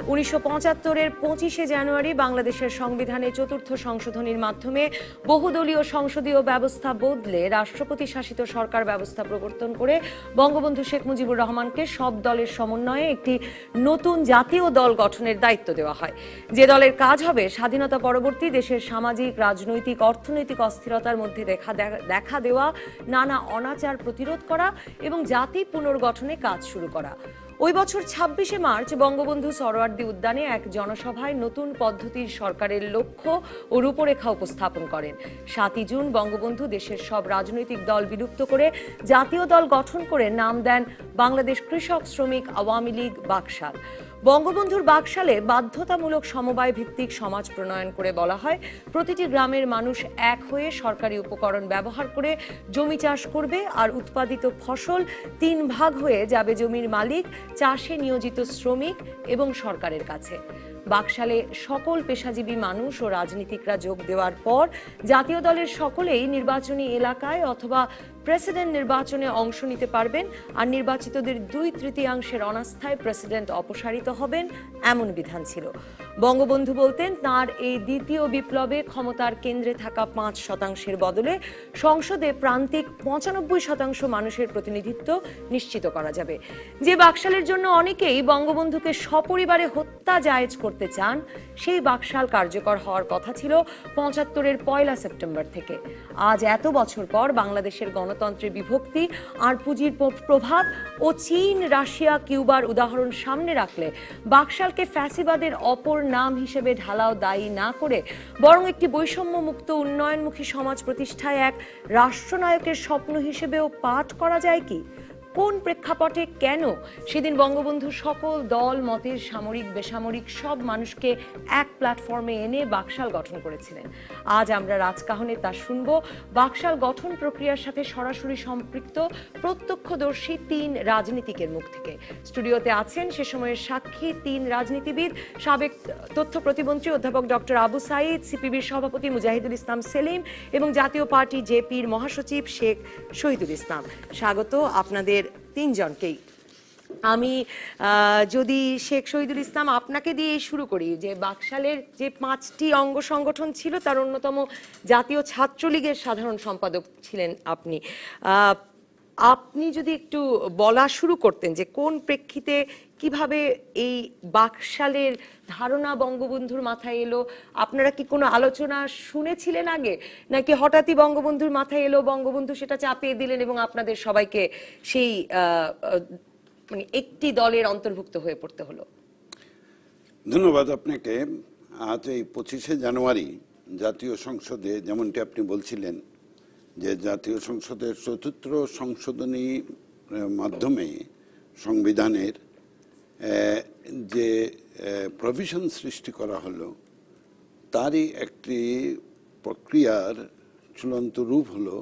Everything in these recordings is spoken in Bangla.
1975-এর 25শে জানুয়ারি বাংলাদেশের সংবিধানে চতুর্থ সংশোধনীর মাধ্যমে বহুদলীয় সংসদীয় ব্যবস্থা বদলে রাষ্ট্রপতি শাসিত সরকার ব্যবস্থা প্রবর্তন করে বঙ্গবন্ধু শেখ মুজিবুর রহমানকে সব দলের সমন্বয়ে একটি নতুন জাতীয় দল গঠনের দায়িত্ব দেওয়া হয়, যে দলের কাজ হবে স্বাধীনতা পরবর্তী দেশের সামাজিক, রাজনৈতিক, অর্থনৈতিক অস্থিরতার মধ্যে দেখা দেওয়া নানা অনাচার প্রতিরোধ করা এবং জাতি পুনর্গঠনে কাজ শুরু করা। ওই বছর 26শে মার্চ বঙ্গবন্ধু সরোয়ার্দী উদ্যানে এক জনসভায় নতুন পদ্ধতির সরকারের লক্ষ্য ও রূপরেখা উপস্থাপন করেন। 7ই জুন বঙ্গবন্ধু দেশের সব রাজনৈতিক দল বিলুপ্ত করে জাতীয় দল গঠন করে নাম দেন বাংলাদেশ কৃষক শ্রমিক আওয়ামী লীগ বাকশাল। বঙ্গবন্ধুর বাকশালে বাধ্যতামূলক সমবায় ভিত্তিক সমাজ প্রণয়ন করে বলা হয়, প্রতিটি গ্রামের মানুষ এক হয়ে সরকারি উপকরণ ব্যবহার করে জমি চাষ করবে আর উৎপাদিত ফসল 3 ভাগ হয়ে যাবে জমির মালিক, চাষে নিয়োজিত শ্রমিক এবং সরকারের কাছে। বাকশালে সকল পেশাজীবী মানুষ ও রাজনীতিকরা যোগ দেওয়ার পর জাতীয় দলের সকলেই নির্বাচনী এলাকায় অথবা প্রেসিডেন্ট নির্বাচনে অংশ নিতে পারবেন আর নির্বাচিতদের 2/3 অনাস্থায় প্রেসিডেন্ট অপসারিত হবেন, এমন বিধান ছিল। বঙ্গবন্ধু বলতেন, তার এই দ্বিতীয় বিপ্লবে ক্ষমতার কেন্দ্রে থাকা 5% বদলে সংসদে প্রান্তিক 95% মানুষের প্রতিনিধিত্ব নিশ্চিত করা যাবে। যে বাকশালের জন্য অনেকেই বঙ্গবন্ধুকে সপরিবারে হত্যা জায়েজ করতে চান, সেই বাকশাল কার্যকর হওয়ার কথা ছিল 75-এর 1 সেপ্টেম্বর থেকে। আজ এত বছর পর বাংলাদেশের গণতন্ত্রের বিভক্তি আর পুঁজির প্রভাব ও চীন, রাশিয়া, কিউবার উদাহরণ সামনে রাখলে বাকশালকে ফ্যাসিবাদের অপর নাম হিসেবে ঢালাও দায়ী না করে বরং একটি বৈষম্যমুক্ত উন্নয়নমুখী সমাজ প্রতিষ্ঠায় এক রাষ্ট্রনায়কের স্বপ্ন হিসেবেও পাঠ করা যায় কি? কোন প্রেক্ষাপটে, কেন সেদিন বঙ্গবন্ধু সকল দল মতের, সামরিক বেসামরিক সব মানুষকে এক প্ল্যাটফর্মে এনে বাকশাল গঠন করেছিলেন? আজ আমরা রাজকাহনে তা শুনব বাকশাল গঠন প্রক্রিয়ার সাথে সরাসরি সম্পৃক্ত প্রত্যক্ষদর্শী 3 রাজনীতিকের মুখ থেকে। স্টুডিওতে আছেন সে সময়ের সাক্ষী 3 রাজনীতিবিদ, সাবেক তথ্য প্রতিমন্ত্রী অধ্যাপক ডক্টর আবু সাইদ, সিপিবির সভাপতি মুজাহিদুল ইসলাম সেলিম এবং জাতীয় পার্টি জেপির মহাসচিব শেখ শহীদুল ইসলাম। স্বাগত আপনাদের 3 জনকেই। আমি যদি শেখ শহীদুল ইসলাম আপনাকে দিয়ে শুরু করি, যে বাকশালের যে 5টি অঙ্গ সংগঠন ছিল তার অন্যতম জাতীয় ছাত্রলীগের সাধারণ সম্পাদক ছিলেন আপনি। আপনি যদি একটু বলা শুরু করতেন যে কোন প্রেক্ষিতে, কিভাবে এই বাকশালের ধারণা বঙ্গবন্ধুর মাথায় এলো? আপনারা কি কোনো আলোচনা শুনেছিলেন আগে, নাকি হঠাৎই বঙ্গবন্ধুর মাথায় এলো, বঙ্গবন্ধু সেটা চাপিয়ে দিলেন এবং আপনাদের সবাইকে সেই মানে একটি দলের অন্তর্ভুক্ত হয়ে পড়তে হলো? ধন্যবাদ আপনাকে। আজ এই 25শে জানুয়ারি জাতীয় সংসদে, যেমনটি আপনি বলছিলেন যে জাতীয় সংসদের চতুর্থ সংশোধনী মাধ্যমে সংবিধানের যে প্রভিশন সৃষ্টি করা হলো, তারই একটি প্রক্রিয়ার চূড়ান্ত রূপ হলো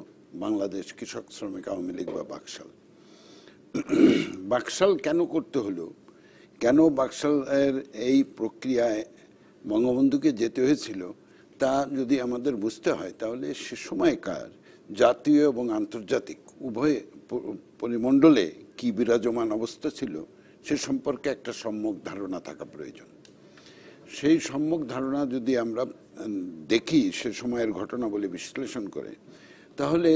বাংলাদেশ কৃষক শ্রমিক আওয়ামী লীগ বা বাকশাল। বাকশাল কেন করতে হলো, কেন বাকশালের এই প্রক্রিয়ায় বঙ্গবন্ধুকে যেতে হয়েছিল, তা যদি আমাদের বুঝতে হয় তাহলে সে সময়কার জাতীয় এবং আন্তর্জাতিক উভয় পরিমণ্ডলে কি বিরাজমান অবস্থা ছিল সে সম্পর্কে একটা সম্যক ধারণা থাকা প্রয়োজন। সেই সম্যক ধারণা যদি আমরা দেখি সে সময়ের ঘটনাবলী বিশ্লেষণ করে, তাহলে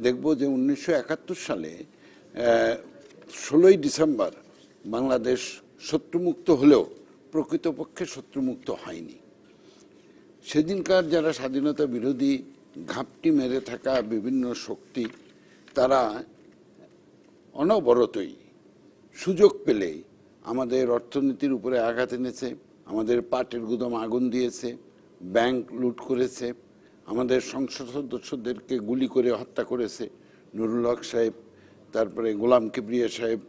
দেখব যে 1971 সালে 16ই ডিসেম্বর বাংলাদেশ শত্রুমুক্ত হলেও প্রকৃতপক্ষে শত্রুমুক্ত হয়নি। সেদিনকার যারা স্বাধীনতা বিরোধী ঘাপটি মেরে থাকা বিভিন্ন শক্তি, তারা অনবরতই সুযোগ পেলেই আমাদের অর্থনীতির উপরে আঘাত এনেছে, আমাদের পাটের গুদাম আগুন দিয়েছে, ব্যাংক লুট করেছে, আমাদের সংসদ সদস্যদেরকে গুলি করে হত্যা করেছে। নুরুল হক সাহেব, তারপরে গোলাম কিবরিয়া সাহেব,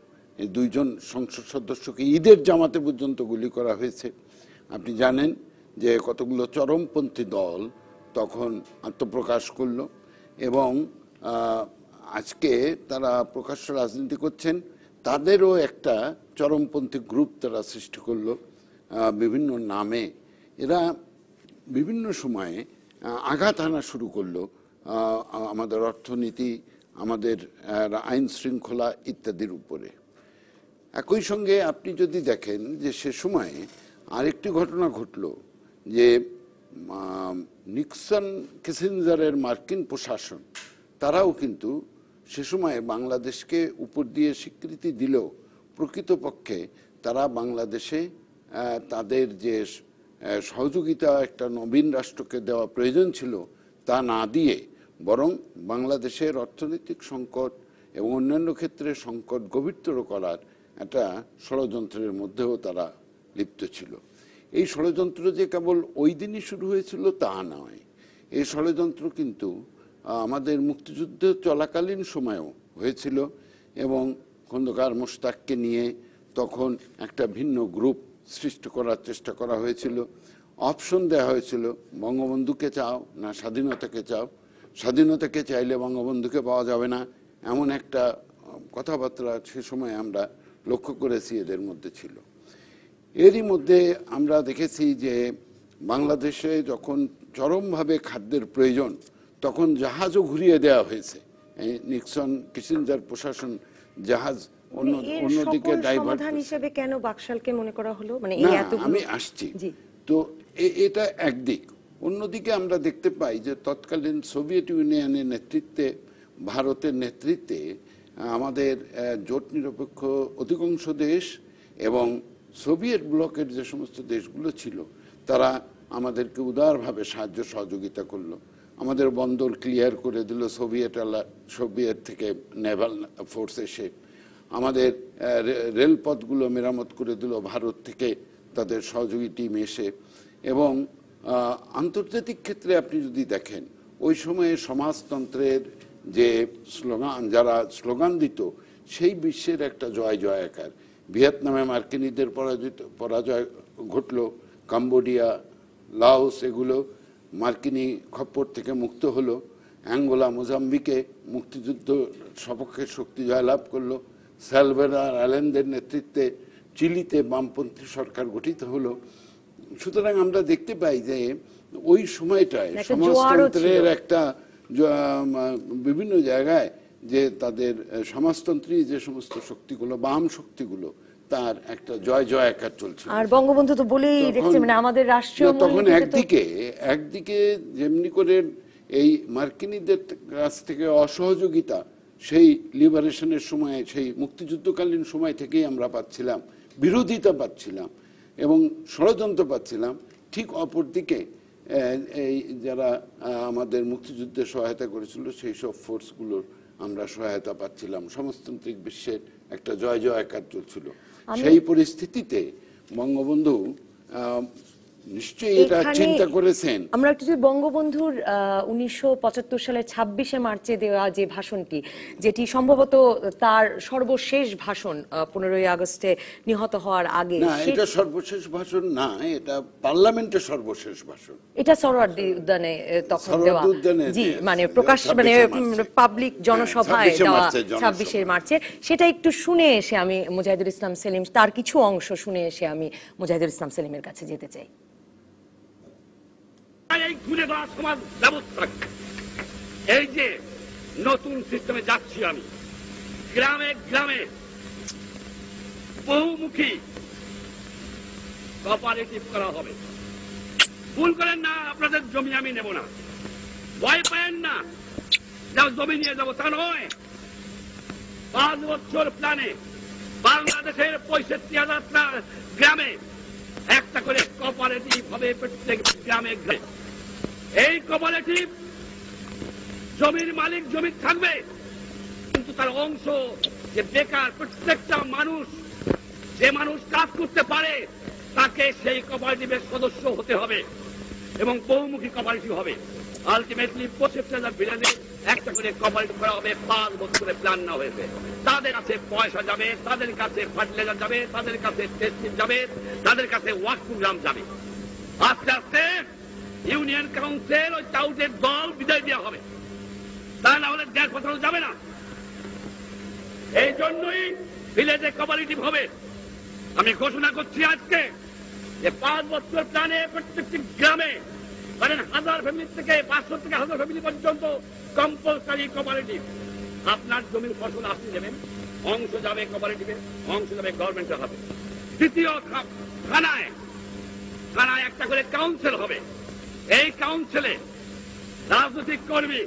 এই 2 জন সংসদ সদস্যকে ঈদের জামাতে পর্যন্ত গুলি করা হয়েছে। আপনি জানেন যে কতগুলো চরমপন্থী দল তখন আত্মপ্রকাশ করলো এবং আজকে তারা প্রকাশ্য রাজনীতি করছেন। তাদেরও একটা চরমপন্থী গ্রুপ তারা সৃষ্টি করলো বিভিন্ন নামে। এরা বিভিন্ন সময়ে আঘাত হানা শুরু করলো আমাদের অর্থনীতি, আমাদের আইন শৃঙ্খলা ইত্যাদির উপরে। একই সঙ্গে আপনি যদি দেখেন যে সে সময়ে আরেকটি ঘটনা ঘটল যে নিক্সন কিসিঞ্জারের মার্কিন প্রশাসন তারাও কিন্তু সে সময় বাংলাদেশকে উপর দিয়ে স্বীকৃতি দিলেও প্রকৃতপক্ষে তারা বাংলাদেশে তাদের যে সহযোগিতা একটা নবীন রাষ্ট্রকে দেওয়া প্রয়োজন ছিল তা না দিয়ে বরং বাংলাদেশের অর্থনৈতিক সংকট এবং অন্যান্য ক্ষেত্রে সংকট গভীরতর করার একটা ষড়যন্ত্রের মধ্যেও তারা লিপ্ত ছিল। এই ষড়যন্ত্র যে কেবল ওই দিনই শুরু হয়েছিল তা নয়, এই ষড়যন্ত্র কিন্তু আমাদের মুক্তিযুদ্ধ চলাকালীন সময়েও হয়েছিল এবং খন্দকার মোশতাককে নিয়ে তখন একটা ভিন্ন গ্রুপ সৃষ্টি করার চেষ্টা করা হয়েছিল। অপশন দেওয়া হয়েছিল, বঙ্গবন্ধুকে চাও না স্বাধীনতাকে চাও, স্বাধীনতাকে চাইলে বঙ্গবন্ধুকে পাওয়া যাবে না, এমন একটা কথাবার্তা সে সময় আমরা লক্ষ্য করেছি এদের মধ্যে ছিল। এরই মধ্যে আমরা দেখেছি যে বাংলাদেশে যখন চরমভাবে খাদ্যের প্রয়োজন তখন জাহাজও ঘুরিয়ে দেওয়া হয়েছে। নিক্সন কিসিঞ্জার প্রশাসন জাহাজ অন্যদিকে ডাইভার্ট হিসেবে কেন বাকশালকে মনে করা হলো, মানে আমি আসছি। তো এটা একদিক। অন্যদিকে আমরা দেখতে পাই যে তৎকালীন সোভিয়েত ইউনিয়নের নেতৃত্বে, ভারতের নেতৃত্বে আমাদের জোট নিরপেক্ষ অধিকাংশ দেশ এবং সোভিয়েত ব্লকের যে সমস্ত দেশগুলো ছিল তারা আমাদেরকে উদারভাবে সাহায্য সহযোগিতা করলো। আমাদের বন্দর ক্লিয়ার করে দিল সোভিয়েত থেকে নেভাল ফোর্স এসে, আমাদের রেলপথগুলো মেরামত করে দিল ভারত থেকে তাদের সহযোগী টিম এসে। এবং আন্তর্জাতিক ক্ষেত্রে আপনি যদি দেখেন ওই সময়ে সমাজতন্ত্রের যে স্লোগান, যারা স্লোগান দিত সেই বিশ্বের একটা জয় জয়াকার। ভিয়েতনামে মার্কিনীদের পরাজয় ঘটল, কম্বোডিয়া, লাওস এগুলো মার্কিনী খপ্পর থেকে মুক্ত হলো, অ্যাঙ্গোলা মোজাম্বিকে মুক্তিযুদ্ধ সপক্ষে শক্তি জয়লাভ করলো, সালভাডর আলেন্দের নেতৃত্বে চিলিতে বামপন্থী সরকার গঠিত হলো। সুতরাং আমরা দেখতে পাই যে ওই সময়টায় সমাজতন্ত্রের একটা বিভিন্ন জায়গায় যে তাদের সমাজতন্ত্রী যে সমস্ত শক্তিগুলো, বাম শক্তিগুলো, তার একটা জয় জয়াকার চলছে। আর বঙ্গবন্ধু তো বলেই রেখেছে, মানে আমাদের রাষ্ট্রীয় তখন একদিকে যেমনি করে এই মার্কিনীদের কাছ থেকে অসহযোগিতা সেই লিবারেশনের সময়, সেই মুক্তিযুদ্ধকালীন সময় থেকেই আমরা পাচ্ছিলাম, বিরোধিতা পাচ্ছিলাম এবং ষড়যন্ত্র পাচ্ছিলাম। ঠিক অপরদিকে এই যারা আমাদের মুক্তিযুদ্ধে সহায়তা করেছিল সেই সব ফোর্সগুলোর আমরা সহায়তা পাচ্ছিলাম। সমাজতান্ত্রিক বিশ্বের একটা জয় জয়াকার চলছিল। সেই পরিস্থিতিতে বঙ্গবন্ধু নিশ্চয়ই এটা চিন্তা করেছেন। আমরা একটু যে বঙ্গবন্ধুর 1975 সালের 26শে মার্চে দেওয়া যে ভাষণটি, যেটি সম্ভবত তার সর্বশেষ ভাষণ 15ই আগস্টে নিহত হওয়ার আগে। না, এটা সর্বশেষ ভাষণ না, এটা পার্লামেন্টের সর্বশেষ ভাষণ। এটা সরোয়ার্দী উদ্যানে তখন দেওয়া, জি, মানে প্রকাশ, মানে পাবলিক জনসভায় দেওয়া 26শে মার্চে। সেটা একটু শুনে এসে আমি মুজাহিদুল ইসলাম সেলিম, তার কিছু অংশ শুনে এসে আমি মুজাহিদুল ইসলাম সেলিমের কাছে যেতে চাই। এই ঘুরে দেওয়া সমাজ ব্যবস্থা, এই যে নতুন সিস্টেমে যাচ্ছি আমি, গ্রামে গ্রামে বহুমুখী কোঅপারেটিভ করা হবে। ভুল করেন না, আপনাদের জমি আমি নেব না, ভয় পায়েন না যাও জমি নিয়ে যাবো, তা নয়। 5 বছর প্ল্যানে বাংলাদেশের 65,000 গ্রামে একটা করে কোঅপারেটিভ হবে, প্রত্যেক গ্রামে গ্রামে। এই কোঅপারেটিভ জমির মালিক জমি থাকবে, কিন্তু তার অংশ যে বেকার প্রত্যেকটা মানুষ, যে মানুষ কাজ করতে পারে তাকে সেই কোঅপারেটিভের সদস্য হতে হবে এবং বহুমুখী কোঅপারেটিভ হবে। আলটিমেটলি 25,000 ভিলেজে একটা করে কোঅপারেটিভ করা হবে। 5 বছরে প্ল্যান না হয়েছে। তাদের কাছে পয়সা যাবে, তাদের কাছে ফার্টিলাইজার যাবে, তাদের কাছে টেস্টিং যাবে, তাদের কাছে ওয়ার্ক প্রোগ্রাম যাবে। আস্তে আস্তে ইউনিয়ন কাউন্সিল ওই টাউটের দল বিদায় দেওয়া হবে, তা না হলে দেশ বছর যাবে না। এই জন্যই ভিলেজে কোঅপারেটিভ হবে। আমি ঘোষণা করছি আজকে যে 5 বছর প্ল্যানে প্রত্যেকটি গ্রামে, ধরেন 1000 ফ্যামিলি থেকে 500 থেকে 1000 ফ্যামিলি পর্যন্ত কম্পালসারি কোঅপারেটিভ। আপনার জমির ফসল আপনি দেবেন, অংশ যাবে কোঅপারেটিভে, অংশ যাবে গভর্নমেন্টের হাতে। দ্বিতীয় থানায় একটা করে কাউন্সিল হবে। এই কাউন্সিলে রাজনৈতিক কর্মী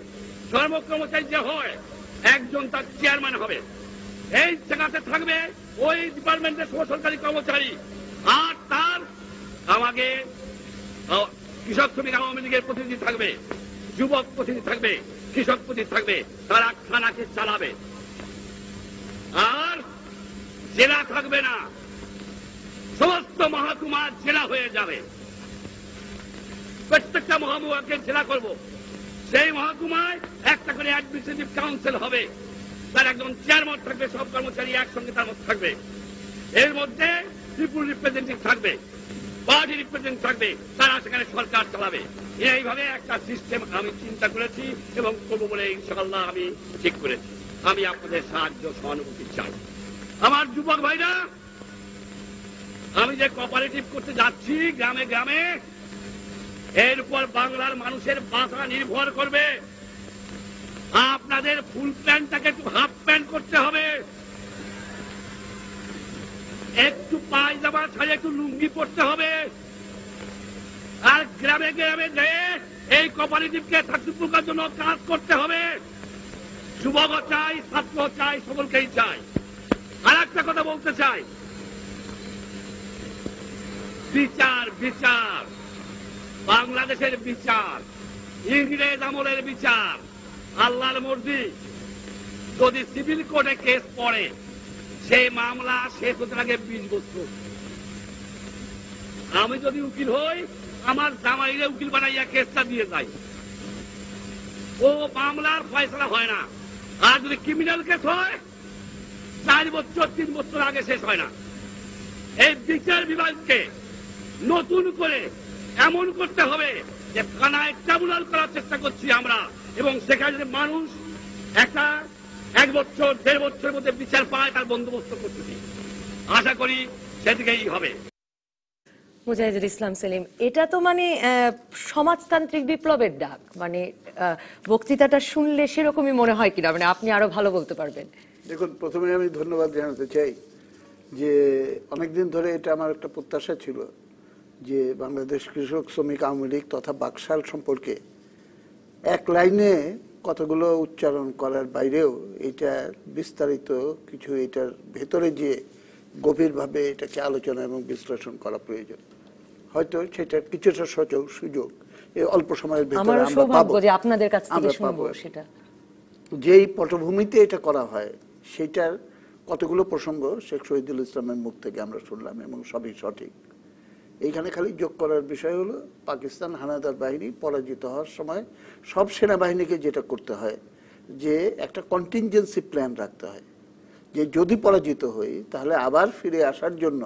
কর্মচারী যে হয় একজন তার চেয়ারম্যান হবে। এই জায়গাতে থাকবে ওই ডিপার্টমেন্টের সরকারি কর্মচারী, আর তার আমাকে কৃষক শ্রমিক আওয়ামী লীগের প্রতিনিধি থাকবে, যুবক প্রতিনিধি থাকবে, কৃষক প্রতিনিধি থাকবে। তারা থানাকে চালাবে। আর জেলা থাকবে না, সমস্ত মহকুমা জেলা হয়ে যাবে। প্রত্যেকটা মহকুমাকে জেলা করব। সেই মহকুমায় একটা করে অ্যাডমিনিস্ট্রেটিভ কাউন্সিল হবে, তার একজন চেয়ারম্যান থাকবে, সব কর্মচারী একসঙ্গে তার মধ্যে থাকবে। এর মধ্যে পিপুল রিপ্রেজেন্টেটিভ থাকবে, পার্টি রিপ্রেজেন্টেটিভ থাকবে, তারা সেখানে সরকার চালাবে। এইভাবে একটা সিস্টেম আমি চিন্তা করেছি এবং করবো বলে ইনশাআল্লাহ আমি ঠিক করেছি। আমি আপনাদের সাহায্য সহানুভূতি চাই। আমার যুবক ভাইরা, আমি যে কোঅপারেটিভ করতে যাচ্ছি গ্রামে গ্রামে, এর উপর বাংলার মানুষের বাঁচা নির্ভর করবে। আপনাদের ফুল প্যান্টটাকে একটু হাফ প্যান্ট করতে হবে, একটু পায়জামা ছাড়িয়ে একটু লুঙ্গি পড়তে হবে। আর গ্রামে গ্রামে যেয়ে এই কোঅপারেটিভকে থাকার জন্য কাজ করতে হবে। যুবক চাই, ছাত্র চাই, সকলকেই চাই। আর একটা কথা বলতে চাই, বিচার বিচার বাংলাদেশের বিচার, ইংরেজ আমলের বিচার, আল্লাহর মর্জি। যদি সিভিল কোর্টে কেস পড়ে, সেই মামলা শেষ হতে লাগে 20 বছর। আমি যদি উকিল হই, আমার জামাইরে উকিল বানাইয়া কেসটা দিয়ে যাই, ও মামলার ফয়সালা হয় না। আর যদি ক্রিমিনাল কেস হয়, 4 বছর 3 বছর আগে শেষ হয় না। এই বিচার বিভাগকে নতুন করে এমন করতে হবে যে থানায় ট্রাইব্যুনাল করার চেষ্টা করছি আমরা, এবং সেখানে মানুষ একটা 1 বছর 1.5 বছরের মধ্যে বিচার পায়, তার বন্দোবস্ত করতেছি। আশা করি সেদিকেই হবে। মুজাহিদুল ইসলাম সেলিম, এটা তো মানে সমাজতান্ত্রিক বিপ্লবের ডাক, মানে বক্তৃতাটা শুনলে সেরকমই মনে হয় কিনা, মানে আপনি আরো ভালো বলতে পারবেন। দেখুন, প্রথমে আমি ধন্যবাদ জানাতে চাই যে অনেকদিন ধরে এটা আমার একটা প্রত্যাশা ছিল যে বাংলাদেশ কৃষক শ্রমিক আওয়ামী লীগ তথা বাকশাল সম্পর্কে এক লাইনে কতগুলো উচ্চারণ করার বাইরেও এটা বিস্তারিত কিছু, এটার ভেতরে যে গভীরভাবে এটাকে আলোচনা এবং বিশ্লেষণ করা প্রয়োজন। হয়তো সেটার কিছুটা সুযোগ এই অল্প সময়ের ভেতরে আমরা পাবো, আপনাদের কাছ থেকে শুনবো। সেটা যেই পটভূমিতে এটা করা হয় সেটার কতগুলো প্রসঙ্গ শেখ শহীদুল ইসলামের মুখ থেকে আমরা শুনলাম, এবং সবই সঠিক। এইখানে খালি যোগ করার বিষয় হলো, পাকিস্তান হানাদার বাহিনী পরাজিত হওয়ার সময় সব সেনাবাহিনীকে যেটা করতে হয় যে একটা কন্টিনজেন্সি প্ল্যান রাখতে হয়, যে যদি পরাজিত হই তাহলে আবার ফিরে আসার জন্য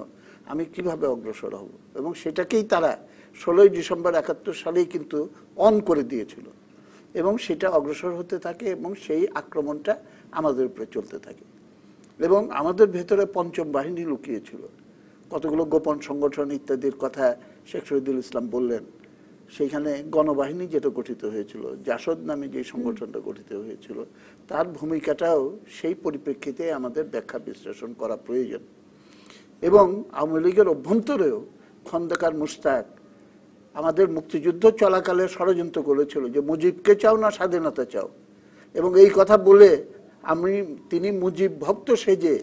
আমি কিভাবে অগ্রসর হব। এবং সেটাকেই তারা 16ই ডিসেম্বর 71 সালেই কিন্তু অন করে দিয়েছিল, এবং সেটা অগ্রসর হতে থাকে, এবং সেই আক্রমণটা আমাদের উপরে চলতে থাকে। এবং আমাদের ভেতরে পঞ্চম বাহিনী লুকিয়েছিল, কতগুলো গোপন সংগঠন ইত্যাদির কথা শেখ শহীদুল ইসলাম বললেন। সেইখানে গণবাহিনী যেটা গঠিত হয়েছিল, জাসদ নামে যে সংগঠনটা গঠিত হয়েছিল, তার ভূমিকাটাও সেই পরিপ্রেক্ষিতে আমাদের ব্যাখ্যা বিশ্লেষণ করা প্রয়োজন। এবং আওয়ামী লীগের অভ্যন্তরেও খন্দকার মুশতাক আমাদের মুক্তিযুদ্ধ চলাকালে ষড়যন্ত্র করেছিল যে মুজিবকে চাও না স্বাধীনতা চাও, এবং এই কথা বলে তিনি মুজিব ভক্ত সেজে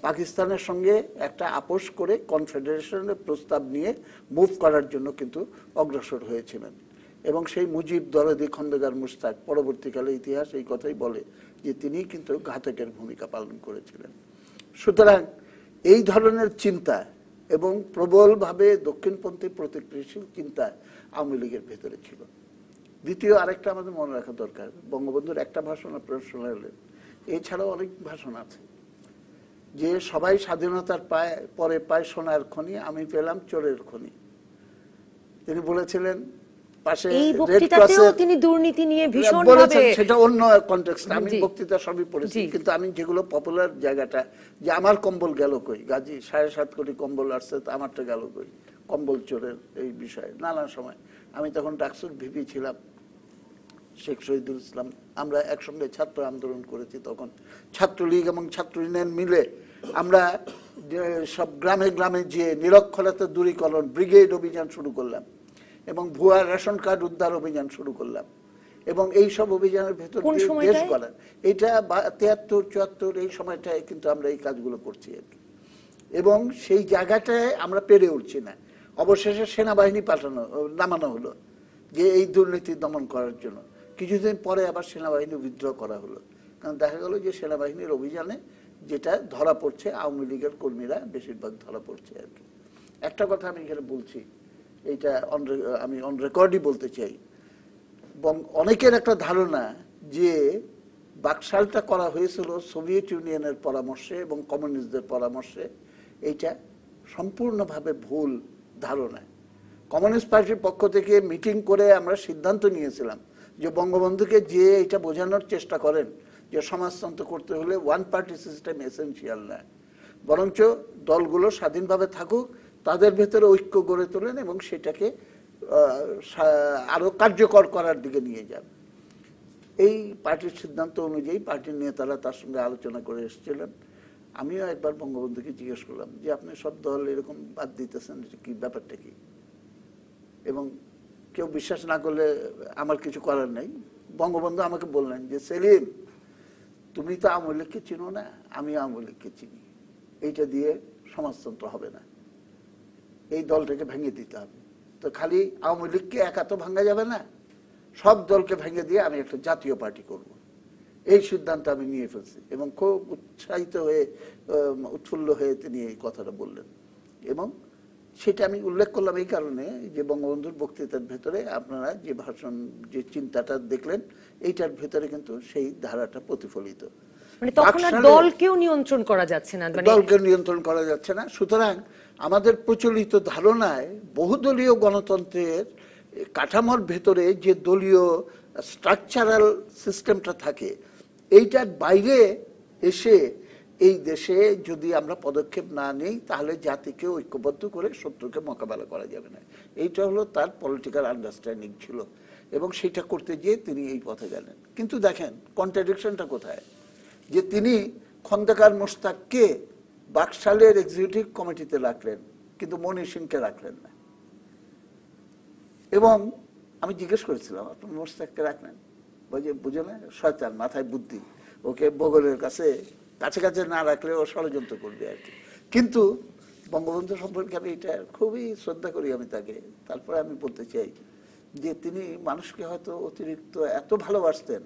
পাকিস্তানের সঙ্গে একটা আপোষ করে কনফেডারেশনের প্রস্তাব নিয়ে মুভ করার জন্য কিন্তু অগ্রসর হয়েছিলেন। এবং সেই মুজিব দরদি খন্দকার মুশতাক পরবর্তীকালে ইতিহাস এই কথাই বলে যে তিনি কিন্তু ঘাতকের ভূমিকা পালন করেছিলেন। সুতরাং এই ধরনের চিন্তা এবং প্রবলভাবে দক্ষিণপন্থী প্রতিক্রিয়াশীল চিন্তা আওয়ামী লীগের ভেতরে ছিল। দ্বিতীয় আরেকটা আমাদের মনে রাখা দরকার, বঙ্গবন্ধুর একটা ভাষণ আপনারা শুনলেন, এছাড়াও অনেক ভাষণ আছে যে সবাই স্বাধীনতার পরে পায় সোনার খনি, আমি পেলাম চোরের খনি। তিনি বলেছিলেন পাশে এই বক্তৃতাতেও তিনি দুর্নীতি নিয়ে ভীষণভাবে, সেটা অন্য কনটেক্সট, আমি বক্তৃতা সবই পড়েছি, কিন্তু আমি যেগুলো পপুলার জায়গাটা, যে আমার কম্বল গেল কই, গাজী 7.5 কোটি কম্বল আসছে, তো আমারটা গেল কই, কম্বল চোরের এই বিষয়ে নানান সময়। আমি তখন ডাকসুর ভিপি ছিলাম, শেখ শহীদুল ইসলাম, আমরা একসঙ্গে ছাত্র আন্দোলন করেছি। তখন ছাত্রলীগ এবং ছাত্র ইউনিয়ন মিলে আমরা সব গ্রামে গ্রামে যে নিরক্ষরতা দূরীকরণ ব্রিগেড অভিযান শুরু করলাম। এবং ভুয়া রেশন কার্ড উদ্ধার অভিযান শুরু করলাম, এবং এই সব অভিযানের ভেতর কোন দিয়ে দেশ সময়টায়? গড়ার, এটা 73, 74 এই সময়টায় কিন্তু আমরা এই কাজগুলো করছি আর কি। এবং সেই জায়গাটায় আমরা পেরে উঠছি না, অবশেষে সেনাবাহিনী নামানো হলো যে এই দুর্নীতি দমন করার জন্য। কিছুদিন পরে আবার সেনাবাহিনী উইথড্র করা হলো, কারণ দেখা গেল যে সেনাবাহিনীর অভিযানে যেটা ধরা পড়ছে, আওয়ামী লীগের কর্মীরা বেশিরভাগ ধরা পড়ছে আর কি। একটা কথা আমি এখানে বলছি, এইটা আমি অন রেকর্ডই বলতে চাই, অনেকের একটা ধারণা যে বাকশালটা করা হয়েছিল সোভিয়েত ইউনিয়নের পরামর্শে এবং কমিউনিস্টদের পরামর্শে। এইটা সম্পূর্ণভাবে ভুল ধারণা। কমিউনিস্ট পার্টির পক্ষ থেকে মিটিং করে আমরা সিদ্ধান্ত নিয়েছিলাম যে বঙ্গবন্ধুকে যে এটা বোঝানোর চেষ্টা করেন যে সমাজতন্ত্র করতে হলে ওয়ান পার্টি সিস্টেম এসেনশিয়াল না, বরঞ্চ দলগুলো স্বাধীনভাবে থাকুক, তাদের ভেতরে ঐক্য গড়ে তোলেন এবং সেটাকে আরো কার্যকর করার দিকে নিয়ে যান। এই পার্টির সিদ্ধান্ত অনুযায়ী পার্টির নেতারা তার সঙ্গে আলোচনা করে এসেছিলেন। আমিও একবার বঙ্গবন্ধুকে জিজ্ঞেস করলাম যে আপনি সব দল এরকম বাদ দিতেছেন, কি ব্যাপারটা কি? এবং কেউ বিশ্বাস না করলে আমার কিছু করার নেই, বঙ্গবন্ধু আমাকে বললেন যে সেলিম, তুমি তো আওয়ামী লীগকে চিনো না, আমি আওয়ামী লীগকে চিনি, এইটা দিয়ে সমাজতন্ত্র হবে না, এই দলটাকে ভেঙে দিতে হবে। তো খালি আওয়ামী লীগকে একা তো ভাঙা যাবে না, সব দলকে ভেঙে দিয়ে আমি একটা জাতীয় পার্টি করব, এই সিদ্ধান্ত আমি নিয়ে ফেলছি। এবং খুব উৎসাহিত হয়ে উৎফুল্ল হয়ে তিনি এই কথাটা বললেন। এবং সেটা আমি উল্লেখ করলাম এই কারণে যে বঙ্গবন্ধুর বক্তৃতার ভেতরে আপনারা যে ভাষণ, যে চিন্তাটা দেখলেন, এইটার ভেতরে কিন্তু সেই ধারাটা প্রতিফলিত। মানে তখন আর দলকেও নিয়ন্ত্রণ করা যাচ্ছে না, দলকে নিয়ন্ত্রণ করা যাচ্ছে না। সুতরাং আমাদের প্রচলিত ধারণায় বহুদলীয় গণতন্ত্রের কাঠামোর ভেতরে যে দলীয় স্ট্রাকচারাল সিস্টেমটা থাকে, এইটার বাইরে এসে এই দেশে যদি আমরা পদক্ষেপ না নিই তাহলে জাতিকে ঐক্যবদ্ধ করে শত্রুকে মোকাবেলা করা যাবে না। এইটা হলো তার পলিটিক্যাল আন্ডারস্ট্যান্ডিং ছিল, এবং সেটা করতে গিয়ে তিনি এই পথে গেলেন। কিন্তু দেখেন কন্ট্রাডিকশনটা কোথায়, যে তিনি খন্দকার মোশতাককে বাকশালের এক্সিকিউটিভ কমিটিতে রাখলেন কিন্তু মনির সিংকে রাখলেন না। এবং আমি জিজ্ঞেস করেছিলাম আপনি মোশতাককে রাখলেন, বুঝে না, শয়তান, মাথায় বুদ্ধি, ওকে বগলের কাছে কাছে না রাখলে ও ষড়যন্ত্র করবে আর কি। কিন্তু বঙ্গবন্ধু সম্পর্কে আমি এটা খুবই শ্রদ্ধা করি আমি তাকে। তারপরে আমি বলতে চাই যে তিনি মানুষকে হয়তো অতিরিক্ত এত ভালোবাসতেন,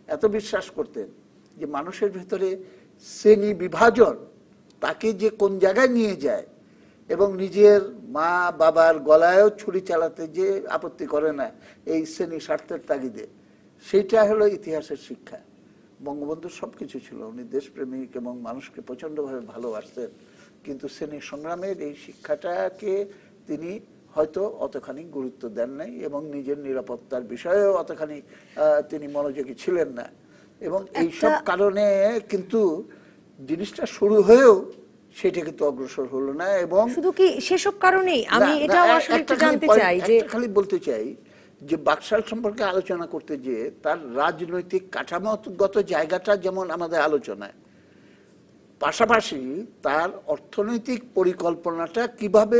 এত বিশ্বাস করতেন যে মানুষের ভিতরে শ্রেণী বিভাজন তাকে যে কোন জায়গায় নিয়ে যায়, এবং নিজের মা বাবার গলায়ও ছুরি চালাতে যে আপত্তি করে না এই শ্রেণী স্বার্থের তাগিদে, সেইটা হলো ইতিহাসের শিক্ষা। বঙ্গবন্ধুর সবকিছু ছিল, উনি দেশপ্রেমিক এবং মানুষকে প্রচন্ডভাবে ভালোবাসতেন, কিন্তু শ্রেণী সংগ্রামের এই শিক্ষাটাকে তিনি হয়তো অতখানি গুরুত্ব দেন নাই, এবং নিজের নিরাপত্তার বিষয়েও অতখানি তিনি মনোযোগী ছিলেন না। এবং এইসব কারণে কিন্তু জিনিসটা শুরু হয়েও সেটা কিন্তু অগ্রসর হলো না। এবং শুধু কি সেসব কারণেই আমি এটাও আসলে একটু জানতে চাই যে খালি বলতে চাই যে বাকশাল সম্পর্কে আলোচনা করতে যে তার রাজনৈতিক কাঠামোগত জায়গাটা যেমন আমাদের আলোচনায়, পাশাপাশি তার অর্থনৈতিক পরিকল্পনাটা কিভাবে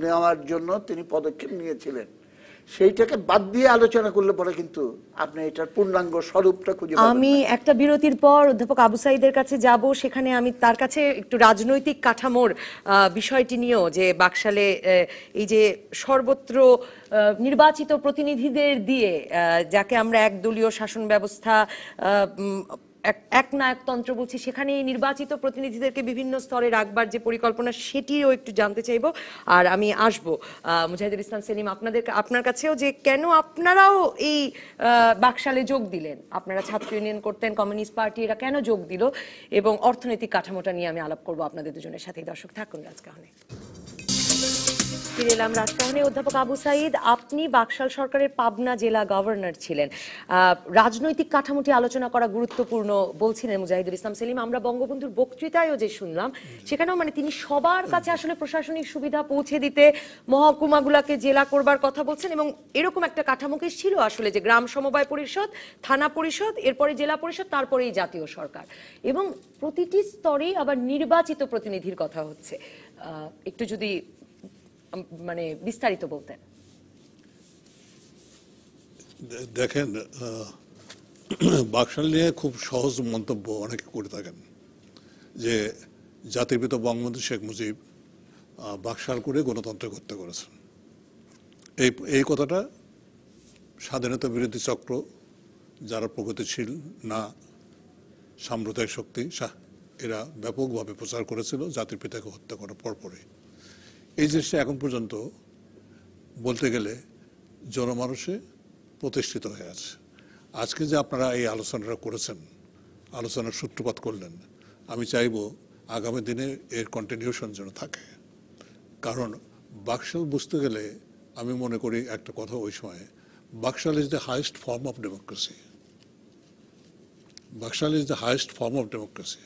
নেওয়ার জন্য তিনি পদক্ষেপ নিয়েছিলেন সেইটাকে বাদ দিয়ে আলোচনা করলে পরে কিন্তু আপনি এটার পূর্ণাঙ্গ স্বরূপটা খুঁজে পাবেন। আমি একটা বিরতির পর অধ্যাপক আবু সাঈদের কাছে যাব, সেখানে আমি তার কাছে একটু রাজনৈতিক কাঠামোর বিষয়টি নিয়েও, যে বাকশালে এই যে সর্বত্র নির্বাচিত প্রতিনিধিদের দিয়ে যাকে আমরা একদলীয় শাসন ব্যবস্থা, একনায়কতন্ত্র বলছি, সেখানে এই নির্বাচিত প্রতিনিধিদেরকে বিভিন্ন স্তরে রাখবার যে পরিকল্পনা, সেটিও একটু জানতে চাইবো। আর আমি আসবো মুজাহিদুল ইসলাম সেলিম আপনার কাছেও, যে কেন আপনারাও এই বাকশালে যোগ দিলেন, আপনারা ছাত্র ইউনিয়ন করতেন, কমিউনিস্ট পার্টি, এরা কেন যোগ দিল, এবং অর্থনৈতিক কাঠামোটা নিয়ে আমি আলাপ করবো আপনাদের দুজনের সাথে। দর্শক থাকুন রাজকাহনে। ফিরে এলাম রাজকাহনে। অধ্যাপক আবু সাঈদ, আপনি বাকশাল সরকারের পাবনা জেলা গভর্নর ছিলেন, রাজনৈতিক কাঠামোটি আলোচনা করা গুরুত্বপূর্ণ বলছিলেন মুজাহিদুল ইসলাম সেলিম। আমরা বঙ্গবন্ধুর বক্তৃতায়ও যে শুনলাম, সেখানেও মানে তিনি সবার কাছে আসলে প্রশাসনিক সুবিধা পৌঁছে দিতে মহকুমাগুলোকে জেলা করবার কথা বলছেন, এবং এরকম একটা কাঠামোকে ছিল আসলে, যে গ্রাম সমবায় পরিষদ, থানা পরিষদ, এরপরে জেলা পরিষদ, তারপরেই জাতীয় সরকার, এবং প্রতিটি স্তরেই আবার নির্বাচিত প্রতিনিধির কথা হচ্ছে। একটু যদি মানে বিস্তারিত বলতেন। দেখেন, বাকশাল নিয়ে খুব সহজ মন্তব্য অনেকে করে থাকেন যে জাতির পিতা বঙ্গবন্ধু শেখ মুজিব বাকশাল করে গণতন্ত্র হত্যা করেছেন। এই কথাটা স্বাধীনতা বিরোধী চক্র, যারা প্রগতিশীল না সাম্প্রদায়িক শক্তি, এরা ব্যাপকভাবে প্রচার করেছিল জাতির পিতাকে হত্যা করার পরপরই। এই জিনিসটা এখন পর্যন্ত বলতে গেলে জনমানুষে প্রতিষ্ঠিত হয়ে আছে। আজকে যে আপনারা এই আলোচনাটা করেছেন, আলোচনার সূত্রপাত করলেন, আমি চাইব আগামী দিনে এর কন্টিনিউশন যেন থাকে। কারণ বাকশাল বুঝতে গেলে আমি মনে করি একটা কথা ওই সময়, Baksal is the highest form of democracy. Baksal is the highest form of democracy.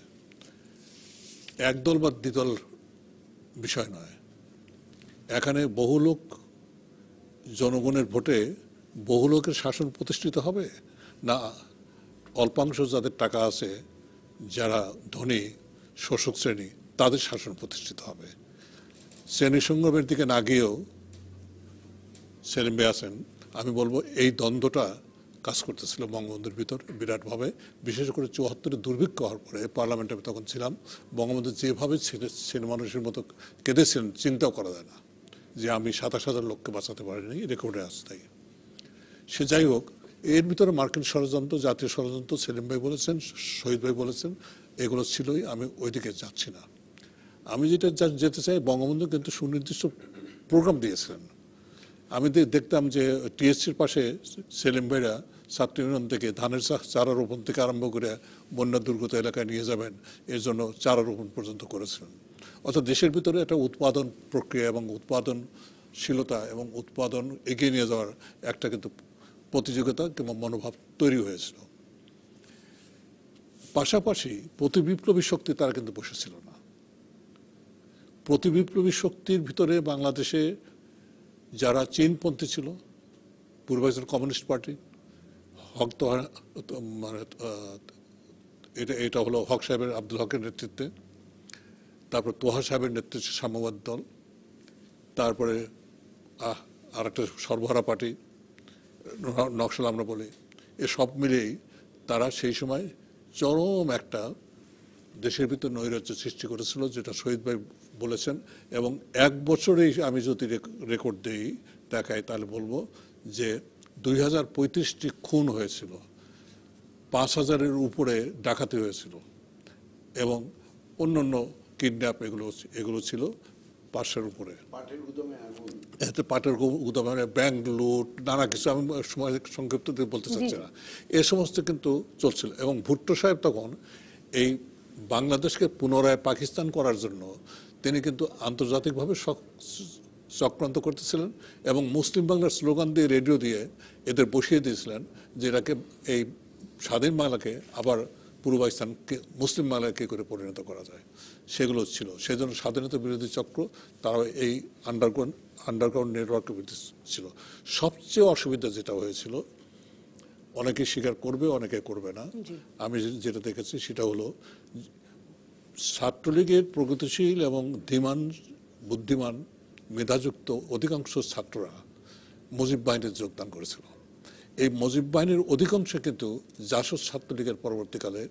একদল বা দ্বিদল বিষয় নয়, এখানে বহু লোক, জনগণের ভোটে বহু লোকের শাসন প্রতিষ্ঠিত হবে না অল্পাংশ যাদের টাকা আছে, যারা ধনী শোষক শ্রেণী, তাদের শাসন প্রতিষ্ঠিত হবে। শ্রেণী সংগ্রামের দিকে না গিয়েও সেলিম ভাই আছেন, আমি বলবো এই দ্বন্দ্বটা কাজ করতেছিল বঙ্গবন্ধুর ভিতর বিরাটভাবে। বিশেষ করে ৭৪-এ দুর্ভিক্ষ হওয়ার পরে পার্লামেন্টে আমি তখন ছিলাম, বঙ্গবন্ধু যেভাবে ছেলে মানুষের মতো কেঁদেছিলেন চিন্তাও করা যায় না, যে আমি ২৭,০০০ লোককে বাঁচাতে পারিনি, রেকর্ডে আছে তাই। সে যাই হোক, এর ভিতরে মার্কিন ষড়যন্ত্র, জাতীয় ষড়যন্ত্র, সেলিম ভাই বলেছেন, শহীদ ভাই বলেছেন, এগুলো ছিলই। আমি ওইদিকে যাচ্ছি না। আমি যেটা যেতে চাই, বঙ্গবন্ধু কিন্তু সুনির্দিষ্ট প্রোগ্রাম দিয়েছিলেন। আমি দেখতাম যে টিএসসির পাশে সেলিম ভাইরা ছাত্র ইউনিয়ন থেকে ধানের চারা রোপণ থেকে আরম্ভ করে বন্যা দুর্গত এলাকায় নিয়ে যাবেন, এর জন্য চারা রোপণ পর্যন্ত করেছিলেন। অর্থাৎ দেশের ভিতরে একটা উৎপাদন প্রক্রিয়া এবং উৎপাদনশীলতা এবং উৎপাদন এগিয়ে নিয়ে যাওয়ার একটা কিন্তু প্রতিযোগিতা কিংবা মনোভাব তৈরি হয়েছিল। পাশাপাশি প্রতিবিপ্লবী শক্তি তারা কিন্তু বসেছিল না। প্রতিবিপ্লবী শক্তির ভিতরে বাংলাদেশে যারা চীনপন্থী ছিল, পূর্বাঞ্চল কমিউনিস্ট পার্টি, হক মানে এটা হলো হক সাহেবের, আব্দুল হকের নেতৃত্বে, তারপর তোহা সাহেবের নেতৃত্বে সাম্যবাদ দল, তারপরে আর একটা সর্বহারা পার্টি, নকশাল আমরা বলি, এসব মিলেই তারা সেই সময় চরম একটা দেশের ভিতর নৈরাজ্য সৃষ্টি করেছিল, যেটা শহীদ ভাই বলেছেন। এবং এক বছরেই আমি যদি রেকর্ড দিই দেখাই, তাহলে বলবো যে ২০35টি খুন হয়েছিল, ৫,০০০-এর উপরে ডাকাতি হয়েছিল এবং অন্যান্য কিডন্যাপ, এগুলো ছিল ৫০০-এর উপরে। এতে পাটের গুদামে ব্যাংক লুট, নানা কিছু, আমি সময় সংক্ষিপ্ত বলতে চাচ্ছি না, এ সমস্ত কিন্তু চলছিল। এবং ভুট্টো সাহেব তখন এই বাংলাদেশকে পুনরায় পাকিস্তান করার জন্য তিনি কিন্তু আন্তর্জাতিকভাবে চক্রান্ত করতেছিলেন এবং মুসলিম বাংলার স্লোগান দিয়ে, রেডিও দিয়ে এদের বসিয়ে দিয়েছিলেন যে এটাকে, এই স্বাধীন বাংলাকে আবার পূর্ব পাকিস্তানকে, মুসলিম বাংলায় কী করে পরিণত করা যায়, সেগুলো ছিল। সেজন্য স্বাধীনতা বিরোধী চক্র তারা এই আন্ডারগ্রাউন্ড নেটওয়ার্কের বিরুদ্ধে ছিল। সবচেয়ে অসুবিধা যেটা হয়েছিল, অনেকে স্বীকার করবে, অনেকে করবে না, আমি যেটা দেখেছি সেটা হলো ছাত্রলীগের প্রগতিশীল এবং ধীমান, বুদ্ধিমান, মেধাযুক্ত অধিকাংশ ছাত্ররা মুজিব বাহিনীতে যোগদান করেছিল। এই মুজিব বাহিনীর অধিকাংশ কিন্তু জাসদ ছাত্রলীগের পরবর্তীকালে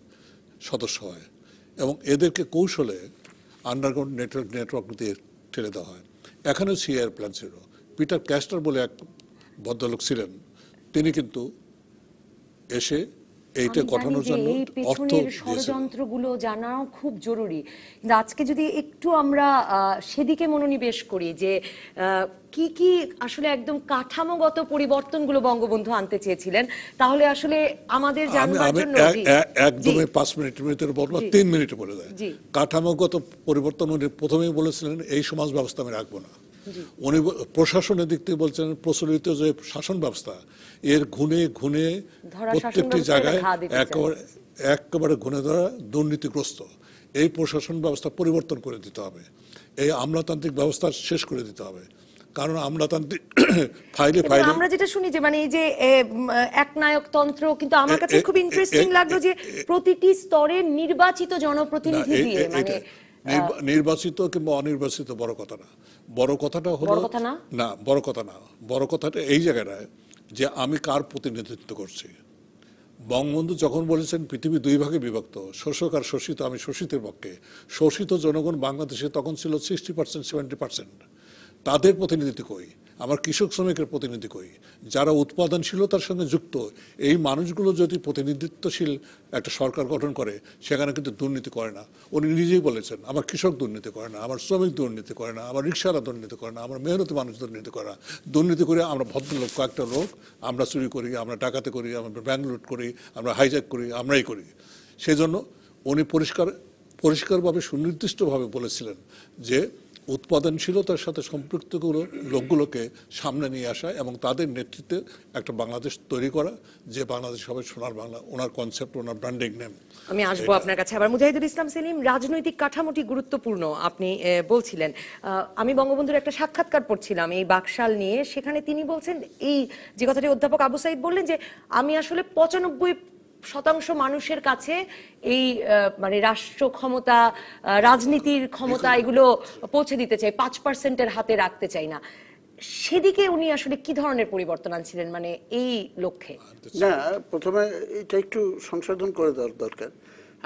সদস্য হয় এবং এদেরকে কৌশলে আন্ডারগ্রাউন্ড নেটওয়ার্ক দিয়ে ঠেলে দেওয়া হয়। এখানেও সিআইয়ের প্ল্যান ছিল। পিটার ক্যাস্টার বলে এক ভদ্রলোক ছিলেন, তিনি কিন্তু এসে এইটা ঘটানোর জন্য অর্থ ষড়যন্ত্রগুলো জানাও খুব জরুরি। কিন্তু আজকে যদি একটু আমরা সেদিকে মনোনিবেশ করি যে কি কি আসলে একদম কাঠামোগত পরিবর্তনগুলো বঙ্গবন্ধু আনতে চেয়েছিলেন, তাহলে আসলে আমাদের জানবার জন্য একদমই ৫ মিনিটের ভিতরে বলবো, ৩ মিনিটে বলে দেয়। কাঠামোগত পরিবর্তন উনি প্রথমেই বলেছিলেন, এই সমাজ ব্যবস্থা আমি রাখবো না। উনি প্রশাসনের দিক থেকে বলছেন, প্রচলিত যে শাসন ব্যবস্থা, এর ঘুণে ঘুণে প্রত্যেকটি জায়গায় একেবারে ঘুণে ধরা, দুর্নীতিগ্রস্ত, এই প্রশাসন ব্যবস্থা পরিবর্তন করে দিতে হবে, এই আমলাতান্ত্রিক ব্যবস্থা শেষ করে দিতে হবে। কারণ আমলাতান্ত্রিক ফাইলে আমরা যেটা শুনি যে মানে এই যে একনায়কতন্ত্র, কিন্তু আমার কাছে খুব ইন্টারেস্টিং লাগলো যে প্রতিটি স্তরের নির্বাচিত জনপ্রতিনিধি দিয়ে, মানে নির্বাচিত কিংবা অনির্বাচিত বড় কথা না, বড় কথাটা হলো না, বড় কথা না, বড় কথাটা এই জায়গাটায় যে আমি কার প্রতিনিধিত্ব করছি। বঙ্গবন্ধু যখন বলেছেন পৃথিবী দুই ভাগে বিভক্ত, শোষক আর শোষিত, আমি শোষিতের পক্ষে। শোষিত জনগণ বাংলাদেশে তখন ছিল 60%, 70%। তাদের প্রতিনিধি কই? আমার কৃষক শ্রমিকের প্রতিনিধি কই? যারা উৎপাদনশীলতার সঙ্গে যুক্ত, এই মানুষগুলো যদি প্রতিনিধিত্বশীল একটা সরকার গঠন করে, সেখানে কিন্তু দুর্নীতি করে না। উনি নিজেই বলেছেন, আমার কৃষক দুর্নীতি করে না, আমার শ্রমিক দুর্নীতি করে না, আমার রিক্সারা দুর্নীতি করে না, আমার মেহনতি মানুষ দুর্নীতি করে না। দুর্নীতি করে আমরা ভদ্রলোক কয়েকটা লোক, আমরা চুরি করি, আমরা ডাকাতি করি, আমরা ব্যাংক লুট করি, আমরা হাইজ্যাক করি, আমরাই করি। সেই জন্য উনি পরিষ্কারভাবে সুনির্দিষ্টভাবে বলেছিলেন যে উৎপাদনশীলতার সাথে সম্পৃক্ত লোকগুলোকে সামনে নিয়ে আসা এবং তাদের নেতৃত্বে একটা বাংলাদেশ তৈরি করা, যে বাংলাদেশ হবে সোনার বাংলা, ওনার কনসেপ্ট, ওনার ব্র্যান্ডিং নেম। আমি আসবো আপনার কাছে আবার। মুজাহিদুল ইসলাম সেলিম, রাজনৈতিক কাঠামোটি গুরুত্বপূর্ণ আপনি বলছিলেন। আমি বঙ্গবন্ধুর একটা সাক্ষাৎকার পড়ছিলাম এই বাকশাল নিয়ে, সেখানে তিনি বলছেন এই যে কথাটি অধ্যাপক আবু সাইদ বললেন যে আমি আসলে 95% মানুষের কাছে এই মানে রাষ্ট্র ক্ষমতা, রাজনীতির ক্ষমতা এগুলো পৌঁছে দিতে চাই, 5%-এর হাতে রাখতে চাই না। সেদিকে উনি আসলে কি ধরনের পরিবর্তন আনছিলেন মানে এই লক্ষ্যে? না, প্রথমে এটা একটু সংশোধন করে দেওয়ার দরকার।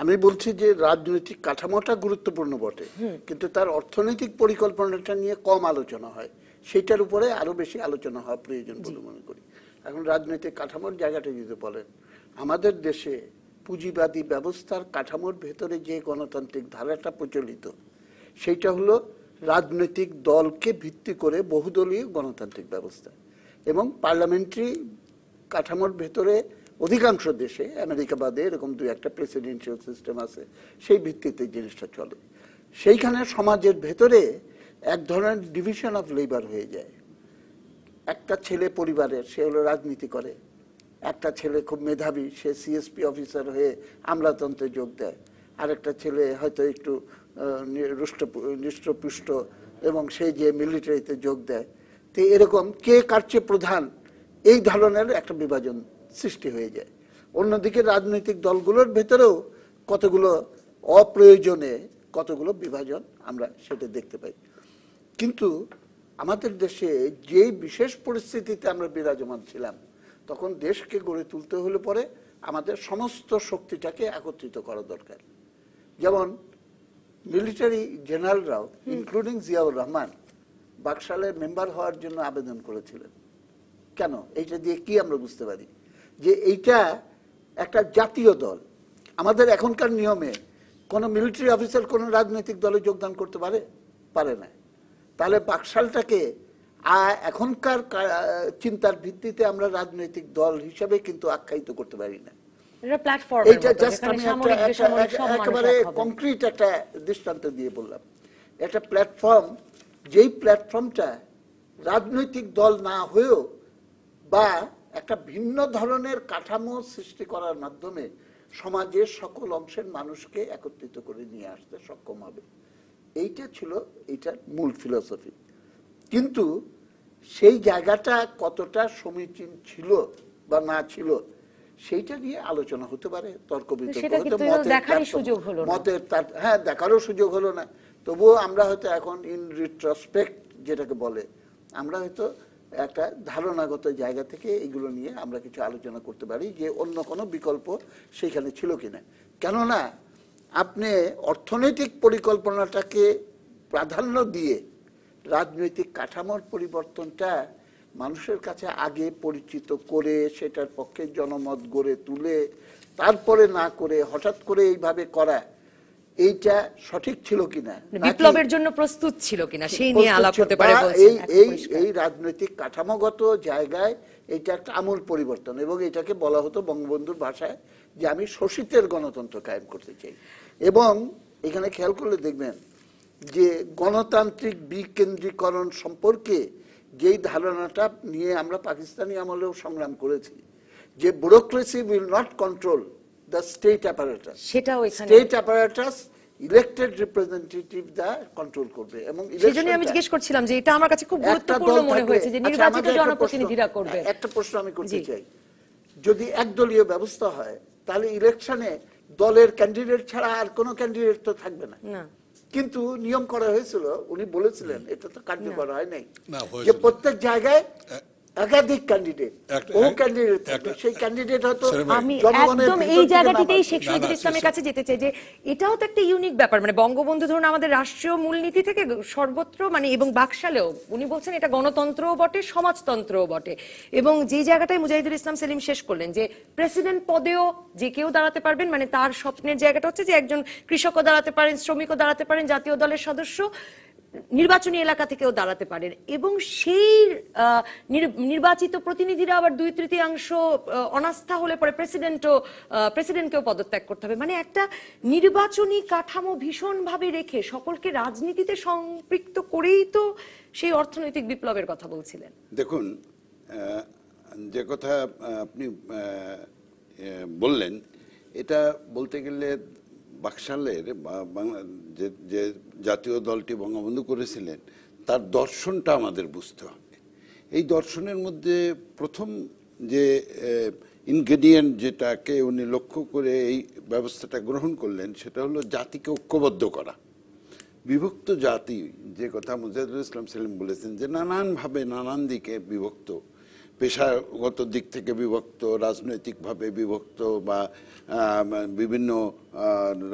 আমি বলছি যে রাজনৈতিক কাঠামোটা গুরুত্বপূর্ণ বটে, কিন্তু তার অর্থনৈতিক পরিকল্পনাটা নিয়ে কম আলোচনা হয়, সেটার উপরে আরো বেশি আলোচনা হওয়া প্রয়োজন বলে মনে করি। এখন রাজনৈতিক কাঠামোর জায়গাটা যদি বলেন, আমাদের দেশে পুঁজিবাদী ব্যবস্থার কাঠামোর ভেতরে যে গণতান্ত্রিক ধারাটা প্রচলিত, সেইটা হলো রাজনৈতিক দলকে ভিত্তি করে বহুদলীয় গণতান্ত্রিক ব্যবস্থা, এবং পার্লামেন্টারি কাঠামোর ভেতরে অধিকাংশ দেশে, আমেরিকা বাদে এরকম দুই একটা প্রেসিডেন্সিয়াল সিস্টেম আছে, সেই ভিত্তিতে জিনিসটা চলে। সেইখানে সমাজের ভেতরে এক ধরনের ডিভিশন অফ লেবার হয়ে যায়। একটা ছেলে পরিবারের, সে হলো রাজনীতি করে, একটা ছেলে খুব মেধাবী, সে সিএসপি অফিসার হয়ে আমলাতন্ত্রে যোগ দেয়, আর একটা ছেলে হয়তো একটু হৃষ্টপুষ্ট এবং সে যে মিলিটারিতে যোগ দেয়। তো এরকম কে কার চেয়ে প্রধান, এই ধরনের একটা বিভাজন সৃষ্টি হয়ে যায়। অন্যদিকে রাজনৈতিক দলগুলোর ভেতরেও কতগুলো অপ্রয়োজনে কতগুলো বিভাজন আমরা সেটা দেখতে পাই। কিন্তু আমাদের দেশে যেই বিশেষ পরিস্থিতিতে আমরা বিরাজমান ছিলাম, তখন দেশকে গড়ে তুলতে হলে পরে আমাদের সমস্ত শক্তিটাকে একত্রিত করা দরকার। যেমন মিলিটারি জেনারেলরাও, ইনক্লুডিং জিয়াউর রহমান, বাকশালের মেম্বার হওয়ার জন্য আবেদন করেছিলেন। কেন? এইটা দিয়ে কি আমরা বুঝতে পারি? যে এইটা একটা জাতীয় দল। আমাদের এখনকার নিয়মে কোনো মিলিটারি অফিসার কোনো রাজনৈতিক দলে যোগদান করতে পারে না। তাহলে বাকশালটাকে এখনকার চিন্তার ভিত্তিতে আমরা রাজনৈতিক দল হিসাবে কিন্তু আখ্যায়িত করতে পারি না। এইটা জাস্ট আমি একেবারে কংক্রিট একটা দৃষ্টান্ত দিয়ে বললাম। একটা প্ল্যাটফর্ম, যেই প্ল্যাটফর্মটা রাজনৈতিক দল না হয়েও বা একটা ভিন্ন ধরনের কাঠামো সৃষ্টি করার মাধ্যমে সমাজের সকল অংশের মানুষকে একত্রিত করে নিয়ে আসতে সক্ষম হবে, এইটা ছিল এইটার মূল ফিলসফি। কিন্তু সেই জায়গাটা কতটা সমীচীন ছিল বা না ছিল, সেইটা নিয়ে আলোচনা হতে পারে, তর্ক বিতর্ক মতের, হ্যাঁ, দেখারও সুযোগ হলো না। তবুও আমরা হয়তো এখন ইন রিট্রোস্পেক্ট যেটাকে বলে, আমরা হয়তো একটা ধারণাগত জায়গা থেকে এগুলো নিয়ে আমরা কিছু আলোচনা করতে পারি যে অন্য কোনো বিকল্প সেখানে ছিল কিনা। কেননা আপনি অর্থনৈতিক পরিকল্পনাটাকে প্রাধান্য দিয়ে রাজনৈতিক কাঠামোর পরিবর্তনটা মানুষের কাছে আগে পরিচিত করে সেটার পক্ষে জনমত গড়ে তুলে তারপরে না করে হঠাৎ করে এইভাবে করা, এইটা সঠিক ছিল কিনা, বিপ্লবের জন্য প্রস্তুত ছিল কিনা, সেই নিয়ে আলাপ হতে পারে। এই রাজনৈতিক কাঠামোগত জায়গায় এইটা একটা আমূল পরিবর্তন, এবং এটাকে বলা হতো বঙ্গবন্ধুর ভাষায় যে আমি শোষিতের গণতন্ত্র কায়েম করতে চাই। এবং এখানে খেয়াল করলে দেখবেন যে গণতান্ত্রিক বিকেন্দ্রীকরণ সম্পর্কে যেই ধারণাটা নিয়ে আমরা পাকিস্তানি আমলেও সংগ্রাম করেছি, যে bureaucracy will not control the state apparatus, state apparatus elected representative the control করবে। এবং সেজন্য আমি জিজ্ঞেস করছিলাম যে এটা আমার কাছে খুব গুরুত্বপূর্ণ মনে হয়েছে যে নির্বাচিত জনপ্রতিনিধিরা করবে। একটা প্রশ্ন আমি করতে চাই, যদি একদলীয় ব্যবস্থা হয় তাহলে ইলেকশনে দলের ক্যান্ডিডেট ছাড়া আর কোনো ক্যান্ডিডেট তো থাকবে না। কিন্তু নিয়ম করা হয়েছিল, উনি বলেছিলেন, এটা তো কার্যকর হয় নাই, যে প্রত্যেক জায়গায় একাধিক ক্যান্ডিডেট, একটা- ও ক্যান্ডিডেট থাকবে, একটা- সেই ক্যান্ডিডেট হয়তো আমি জনগণের একদম ভিতর এই থেকে জায়গাটিতেই নামাবে। শেখ শহীদুল না, ইসলামের সে- কাছে যেতে চাই যে এটাও তো একটা ইউনিক ব্যাপার, মানে বঙ্গবন্ধু ধরুন আমাদের রাষ্ট্রীয় মূলনীতি থেকে সর্বত্র মানে এবং বাকশালেও উনি বলছেন এটা গণতন্ত্রও বটে সমাজতন্ত্রও বটে, এবং যে জায়গাটায় মুজাহিদুল ইসলাম সেলিম শেষ করলেন যে প্রেসিডেন্ট পদেও যে কেউ দাঁড়াতে পারবেন, মানে তার স্বপ্নের জায়গাটা হচ্ছে যে একজন কৃষকও দাঁড়াতে পারেন, শ্রমিকও দাঁড়াতে পারেন, জাতীয় দলের সদস্য নির্বাচনী এলাকা থেকেও দাঁড়াতে পারেন, এবং সেই নির্বাচিত প্রতিনিধিরা আবার 2/3 অনাস্থা হলে পরে প্রেসিডেন্টকেও পদত্যাগ করতে হবে, মানে একটা নির্বাচনী কাঠামো ভীষণভাবে রেখে সকলকে রাজনীতিতে সম্পৃক্ত করেই তো সেই অর্থনৈতিক বিপ্লবের কথা বলছিলেন। দেখুন, যে কথা আপনি বললেন, এটা বলতে গেলে বাকশালের যে জাতীয় দলটি বঙ্গবন্ধু করেছিলেন তার দর্শনটা আমাদের বুঝতে হবে। এই দর্শনের মধ্যে প্রথম যে ইনগ্রেডিয়েন্ট যেটাকে উনি লক্ষ্য করে এই ব্যবস্থাটা গ্রহণ করলেন সেটা হলো জাতিকে ঐক্যবদ্ধ করা। বিভক্ত জাতি, যে কথা মুজাহিদুল ইসলাম সেলিম বলেছেন, যে নানানভাবে নানান দিকে বিভক্ত, পেশাগত দিক থেকে বিভক্ত, রাজনৈতিকভাবে বিভক্ত, বা বিভিন্ন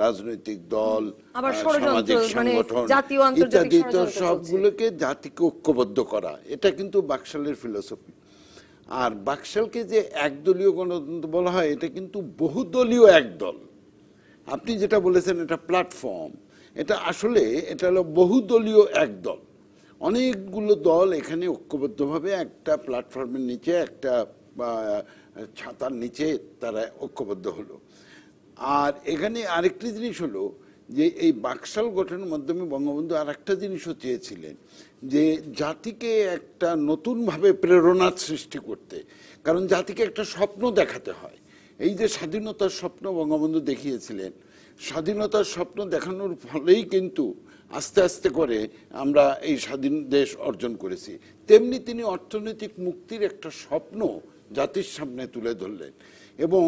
রাজনৈতিক দল, আবার ষড়যন্ত্র, সামাজিক মানে সংগঠন জাতীয় আন্তর্জাতিক ইত্যাদি, তো ষড়যন্ত্র সবগুলোকে জাতিকে ঐক্যবদ্ধ করা, এটা কিন্তু বাকশালের ফিলোসফি। আর বাকশালকে যে একদলীয় গণতন্ত্র বলা হয়, এটা কিন্তু বহুদলীয় একদল। আপনি যেটা বলেছেন এটা প্ল্যাটফর্ম, এটা আসলে এটা হলো বহুদলীয় একদল। অনেকগুলো দল এখানে ঐক্যবদ্ধভাবে একটা প্ল্যাটফর্মের নিচে, একটা ছাতার নিচে তারা ঐক্যবদ্ধ হলো। আর এখানে আরেকটি জিনিস হলো যে এই বাকশাল গঠনের মাধ্যমে বঙ্গবন্ধু আর একটা জিনিসও চেয়েছিলেন, যে জাতিকে একটা নতুনভাবে প্রেরণার সৃষ্টি করতে। কারণ জাতিকে একটা স্বপ্ন দেখাতে হয়। এই যে স্বাধীনতার স্বপ্ন বঙ্গবন্ধু দেখিয়েছিলেন, স্বাধীনতার স্বপ্ন দেখানোর ফলেই কিন্তু আস্তে আস্তে করে আমরা এই স্বাধীন দেশ অর্জন করেছি। তেমনি তিনি অর্থনৈতিক মুক্তির একটা স্বপ্ন জাতির সামনে তুলে ধরলেন। এবং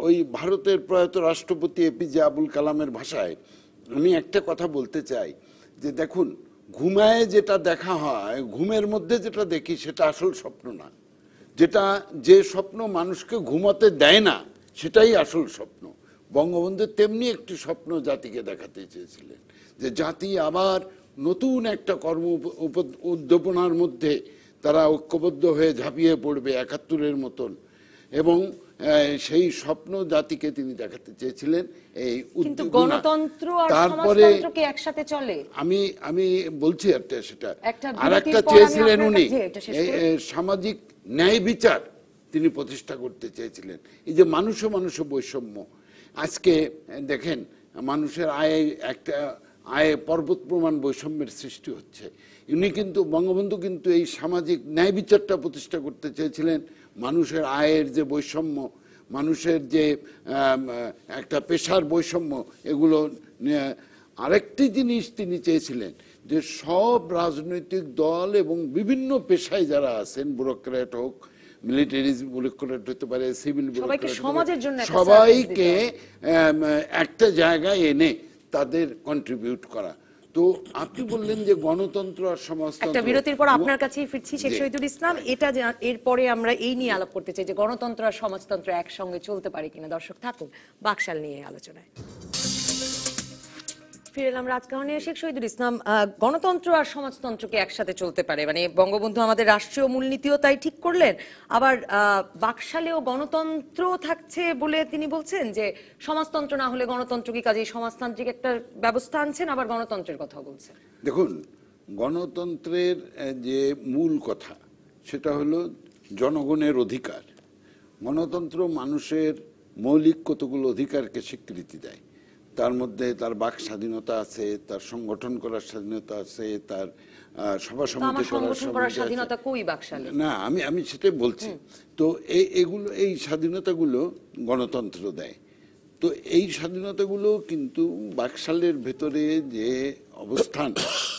ওই ভারতের প্রয়াত রাষ্ট্রপতি এপিজে আবুল কালামের ভাষায় আমি একটা কথা বলতে চাই, যে দেখুন, ঘুমায় যেটা দেখা হয়, ঘুমের মধ্যে যেটা দেখি সেটা আসল স্বপ্ন না। যে স্বপ্ন মানুষকে ঘুমাতে দেয় না সেটাই আসল স্বপ্ন। বঙ্গবন্ধু তেমনি একটি স্বপ্ন জাতিকে দেখাতে চেয়েছিলেন, যে জাতি আবার নতুন একটা কর্ম উদ্দীপনার মধ্যে তারা ঐক্যবদ্ধ হয়ে ঝাঁপিয়ে পড়বে ৭১-এর মতন, এবং সেই স্বপ্ন জাতিকে তিনি দেখাতে চেয়েছিলেন। এই কিন্তু উদ্দীপনা গণতন্ত্র আর তারপরে সমাজতন্ত্র কি একসাথে চলে? আমি বলছি সেটা একটা আর বিরতির একটা পর চেয়েছিলেন আমি উনি, আপনার কাছে এটা শেষ করি। সামাজিক ন্যায় বিচার তিনি প্রতিষ্ঠা করতে চেয়েছিলেন। এই যে মানুষে বৈষম্য, আজকে দেখেন মানুষের আয়ে পর্বত প্রমাণ বৈষম্যের সৃষ্টি হচ্ছে। উনি কিন্তু বঙ্গবন্ধু কিন্তু এই সামাজিক ন্যায় বিচারটা প্রতিষ্ঠা করতে চেয়েছিলেন। মানুষের আয়ের যে বৈষম্য, মানুষের যে একটা পেশার বৈষম্য, এগুলো আরেকটি জিনিস তিনি চেয়েছিলেন, যে সব রাজনৈতিক দল এবং বিভিন্ন পেশায় যারা আছেন, ব্যুরোক্র্যাট হোক, মিলিটারি ব্যুরোক্র্যাট হতে পারে, সিভিল ব্যুরোক্র্যাট, সমাজের জন্য একটা সবাইকে একটা জায়গায় এনে তাদের কন্ট্রিবিউট করা। তো আপনি বললেন যে গণতন্ত্র আর সমাজতন্ত্র, একটা বিরতির পর আপনার কাছেই ফিরছি শেখ শহীদুল ইসলাম। এরপরে আমরা এই নিয়ে আলাপ করতে চাই যে গণতন্ত্র আর সমাজতন্ত্র একসঙ্গে চলতে পারে কিনা। দর্শক থাকুন বাকশাল নিয়ে আলোচনায়। ফিরে এলাম রাজকাহনে। শেখ শহীদুল ইসলাম, গণতন্ত্র আর সমাজতন্ত্রকে একসাথে চলতে পারে, মানে বঙ্গবন্ধু আমাদের রাষ্ট্রীয় মূলনীতিও তাই ঠিক করলেন, আবার বাকশালেও গণতন্ত্র থাকছে বলে তিনি বলছেন যে সমাজতন্ত্র না হলে গণতন্ত্র কি, কাজেই সমাজতান্ত্রিক একটা ব্যবস্থা আনছেন, আবার গণতন্ত্রের কথা বলছেন। দেখুন, গণতন্ত্রের যে মূল কথা সেটা হলো জনগণের অধিকার। গণতন্ত্র মানুষের মৌলিক কতগুলো অধিকারকে স্বীকৃতি দেয়। তার মধ্যে তার বাক স্বাধীনতা আছে, তার সংগঠন করার স্বাধীনতা আছে, তার সভা সমিতি করার স্বাধীনতা কই বাকশালে? না, আমি সেটাই বলছি। তো এই স্বাধীনতাগুলো গণতন্ত্র দেয়। তো এই স্বাধীনতাগুলো কিন্তু বাকশালের ভেতরে যে অবস্থান,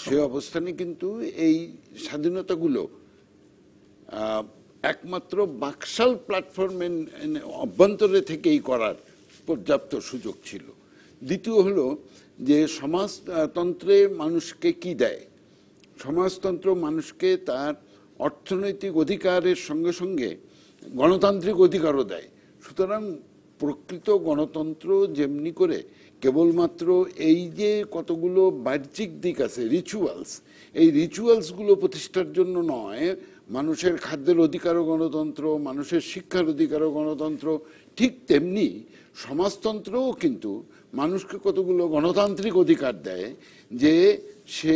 সেই অবস্থানে কিন্তু এই স্বাধীনতাগুলো একমাত্র বাকশাল প্ল্যাটফর্মের অভ্যন্তরে থেকেই করার পর্যাপ্ত সুযোগ ছিল। দ্বিতীয় হলো যে সমাজতন্ত্রে মানুষকে কি দেয়? সমাজতন্ত্র মানুষকে তার অর্থনৈতিক অধিকারের সঙ্গে সঙ্গে গণতান্ত্রিক অধিকারও দেয়। সুতরাং প্রকৃত গণতন্ত্র যেমনি করে কেবলমাত্র এই যে কতগুলো বাহ্যিক দিক আছে রিচুয়ালস, এই রিচুয়ালসগুলো প্রতিষ্ঠার জন্য নয়, মানুষের খাদ্যের অধিকারও গণতন্ত্র, মানুষের শিক্ষার অধিকারও গণতন্ত্র, ঠিক তেমনি সমাজতন্ত্রও কিন্তু মানুষকে কতগুলো গণতান্ত্রিক অধিকার দেয় যে সে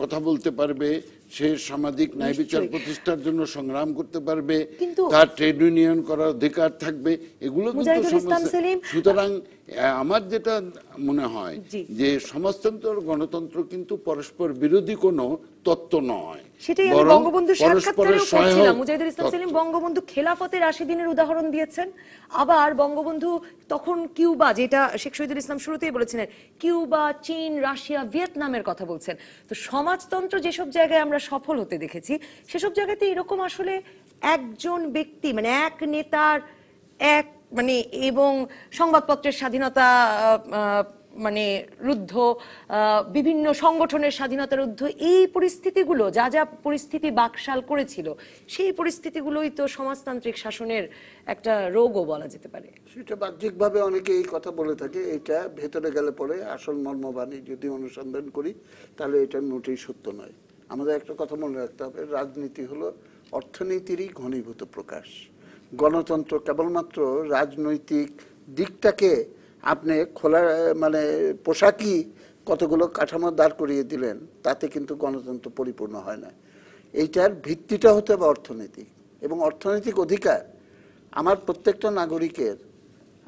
কথা বলতে পারবে, সে সামাজিক ন্যায় বিচার প্রতিষ্ঠার জন্য সংগ্রাম করতে পারবে, তার ট্রেড ইউনিয়ন করার অধিকার থাকবে, এগুলো কিন্তু। সুতরাং আমার যেটা মনে হয় যে সমাজতন্ত্র আর গণতন্ত্র কিন্তু পরস্পর বিরোধী কোনো তত্ত্ব নয়, সেটাই আমি বঙ্গবন্ধু সাক্ষাৎকারেও পড়ছিলাম। মুজাহিদুল ইসলাম সেলিম বঙ্গবন্ধু খেলাফতের 80 দিনের উদাহরণ দিয়েছেন, আবার বঙ্গবন্ধু তখন কিউবা, যেটা শেখ শহীদুল ইসলাম শুরুতেই বলেছিলেন, কিউবা, চীন, রাশিয়া, ভিয়েতনামের কথা বলছেন। তো সমাজতন্ত্র যেসব জায়গায় আমরা সফল হতে দেখেছি, সেসব জায়গাতে এরকম আসলে একজন ব্যক্তি মানে এক নেতার এক মানে এবং সংবাদপত্রের স্বাধীনতা মানে রুদ্ধ, বিভিন্ন সংগঠনের স্বাধীনতা রুদ্ধ, এই পরিস্থিতিগুলো যা যা পরিস্থিতি বাকশাল করেছিল, সেই পরিস্থিতিগুলোই তো সমাজতান্ত্রিক শাসনের একটা রোগও বলা যেতে পারে। সেটা বাহ্যিকভাবে অনেকে এই কথা বলে থাকে, এটা ভেতরে গেলে পরে আসল মর্মবাণী যদি অনুসন্ধান করি তাহলে এটা মোটেই সত্য নয়। আমাদের একটা কথা মনে রাখতে হবে, রাজনীতি হলো অর্থনীতিরই ঘনীভূত প্রকাশ। গণতন্ত্র কেবলমাত্র রাজনৈতিক দিকটাকে আপনি খোলা মানে পোশাকি কতগুলো কাঠামো দাঁড় করিয়ে দিলেন, তাতে কিন্তু গণতন্ত্র পরিপূর্ণ হয় না। এইটার ভিত্তিটা হতে হবে অর্থনৈতিক, এবং অর্থনৈতিক অধিকার আমার প্রত্যেকটা নাগরিকের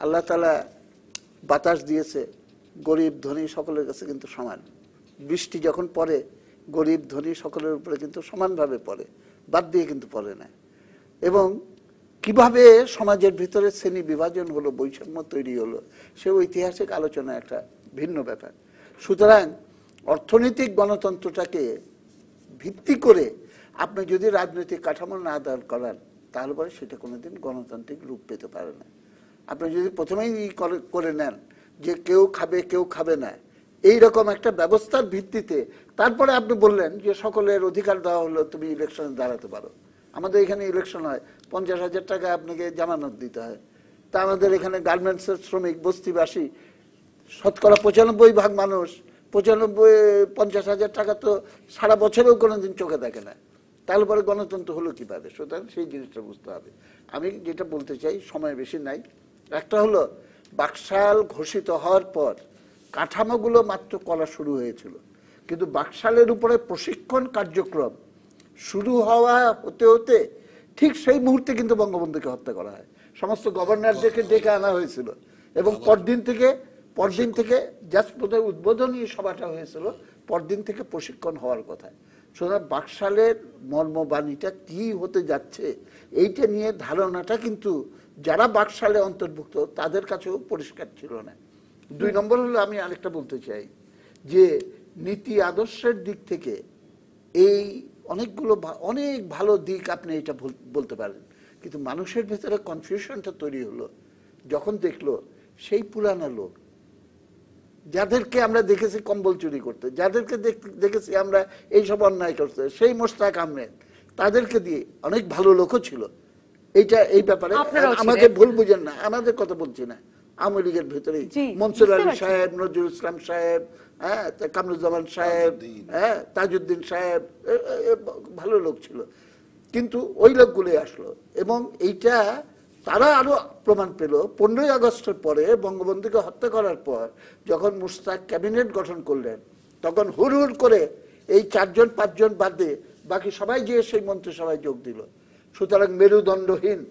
আল্লাহ তাআলা বাতাস দিয়েছে, গরিব ধনী সকলের কাছে কিন্তু সমান। বৃষ্টি যখন পড়ে গরিব ধনী সকলের উপরে কিন্তু সমানভাবে পড়ে, বাদ দিয়ে কিন্তু পড়ে না। এবং কিভাবে সমাজের ভিতরে শ্রেণী বিভাজন হলো, বৈষম্য তৈরি হলো, সে ঐতিহাসিক আলোচনা একটা ভিন্ন ব্যাপার। সুতরাং অর্থনৈতিক গণতন্ত্রটাকে ভিত্তি করে আপনি যদি রাজনৈতিক কাঠামো না দাঁড় করান, তাহলে পরে সেটা কোনোদিন গণতান্ত্রিক রূপ পেতে পারে না। আপনি যদি প্রথমেই করে নেন যে কেউ খাবে কেউ খাবে না, এই রকম একটা ব্যবস্থার ভিত্তিতে তারপরে আপনি বললেন যে সকলের অধিকার দেওয়া হলো, তুমি ইলেকশনে দাঁড়াতে পারো। আমাদের এখানে ইলেকশন হয় 50,000 টাকা আপনাকে জামানত দিতে হয়। তা আমাদের এখানে গার্মেন্টসের শ্রমিক বস্তিবাসী শতকরা 95% মানুষ 50,000 টাকা তো সারা বছরেও কোনোদিন চোখে দেখে না, তাহলে পরে গণতন্ত্র হলো কিভাবে? সুতরাং সেই জিনিসটা বুঝতে হবে। আমি যেটা বলতে চাই, সময় বেশি নাই, একটা হলো বাকশাল ঘোষিত হওয়ার পর কাঠামোগুলো মাত্র করা শুরু হয়েছিল, কিন্তু বাকশালের উপরে প্রশিক্ষণ কার্যক্রম শুরু হওয়া হতে হতে ঠিক সেই মুহূর্তে কিন্তু বঙ্গবন্ধুকে হত্যা করা হয়। সমস্ত গভর্নরদেরকে ডেকে আনা হয়েছিল এবং পরদিন থেকে জাস্ট বোধহয় উদ্বোধনী সভাটা হয়েছিল, পরদিন থেকে প্রশিক্ষণ হওয়ার কথা। সুতরাং বাকশালের মর্মবাণীটা কি হতে যাচ্ছে এইটা নিয়ে ধারণাটা কিন্তু যারা বাকশালে অন্তর্ভুক্ত তাদের কাছেও পরিষ্কার ছিল না। 2 নম্বর হলো, আমি আরেকটা বলতে চাই যে নীতি আদর্শের দিক থেকে এই অনেক ভালো দিক আপনি এটা বলতে পারেন, কিন্তু মানুষের ভেতরে কনফিউশনটা তৈরি হলো যখন দেখলো সেই পুরানা লোক যাদেরকে আমরা দেখেছি কম্বল চুরি করতে, যাদেরকে দেখেছি আমরা এইসব অন্যায় করতে, সেই মোশতাক আহমেদ, তাদেরকে দিয়ে অনেক ভালো লোকও ছিল। এই ব্যাপারে আমাকে ভুল বুঝেন না, আমাদের কথা বলছি না, আওয়ামী লীগের ভেতরে মনসুর আলী সাহেব, নজরুল ইসলাম সাহেব, হ্যাঁ, কামরুজ্জামান সাহেব, হ্যাঁ, তাজউদ্দিন সাহেব, ভালো লোক ছিল, কিন্তু ওই লোকগুলোই আসলো। এবং এইটা তারা আরো প্রমাণ পেল 15ই আগস্টের পরে, বঙ্গবন্ধুকে হত্যা করার পর যখন মুশতাক ক্যাবিনেট গঠন করলেন, তখন হুড় হুড় করে এই 4-5 জন বাদে বাকি সবাই গিয়ে সেই মন্ত্রিসভায় যোগ দিল। সুতরাং মেরুদণ্ডহীন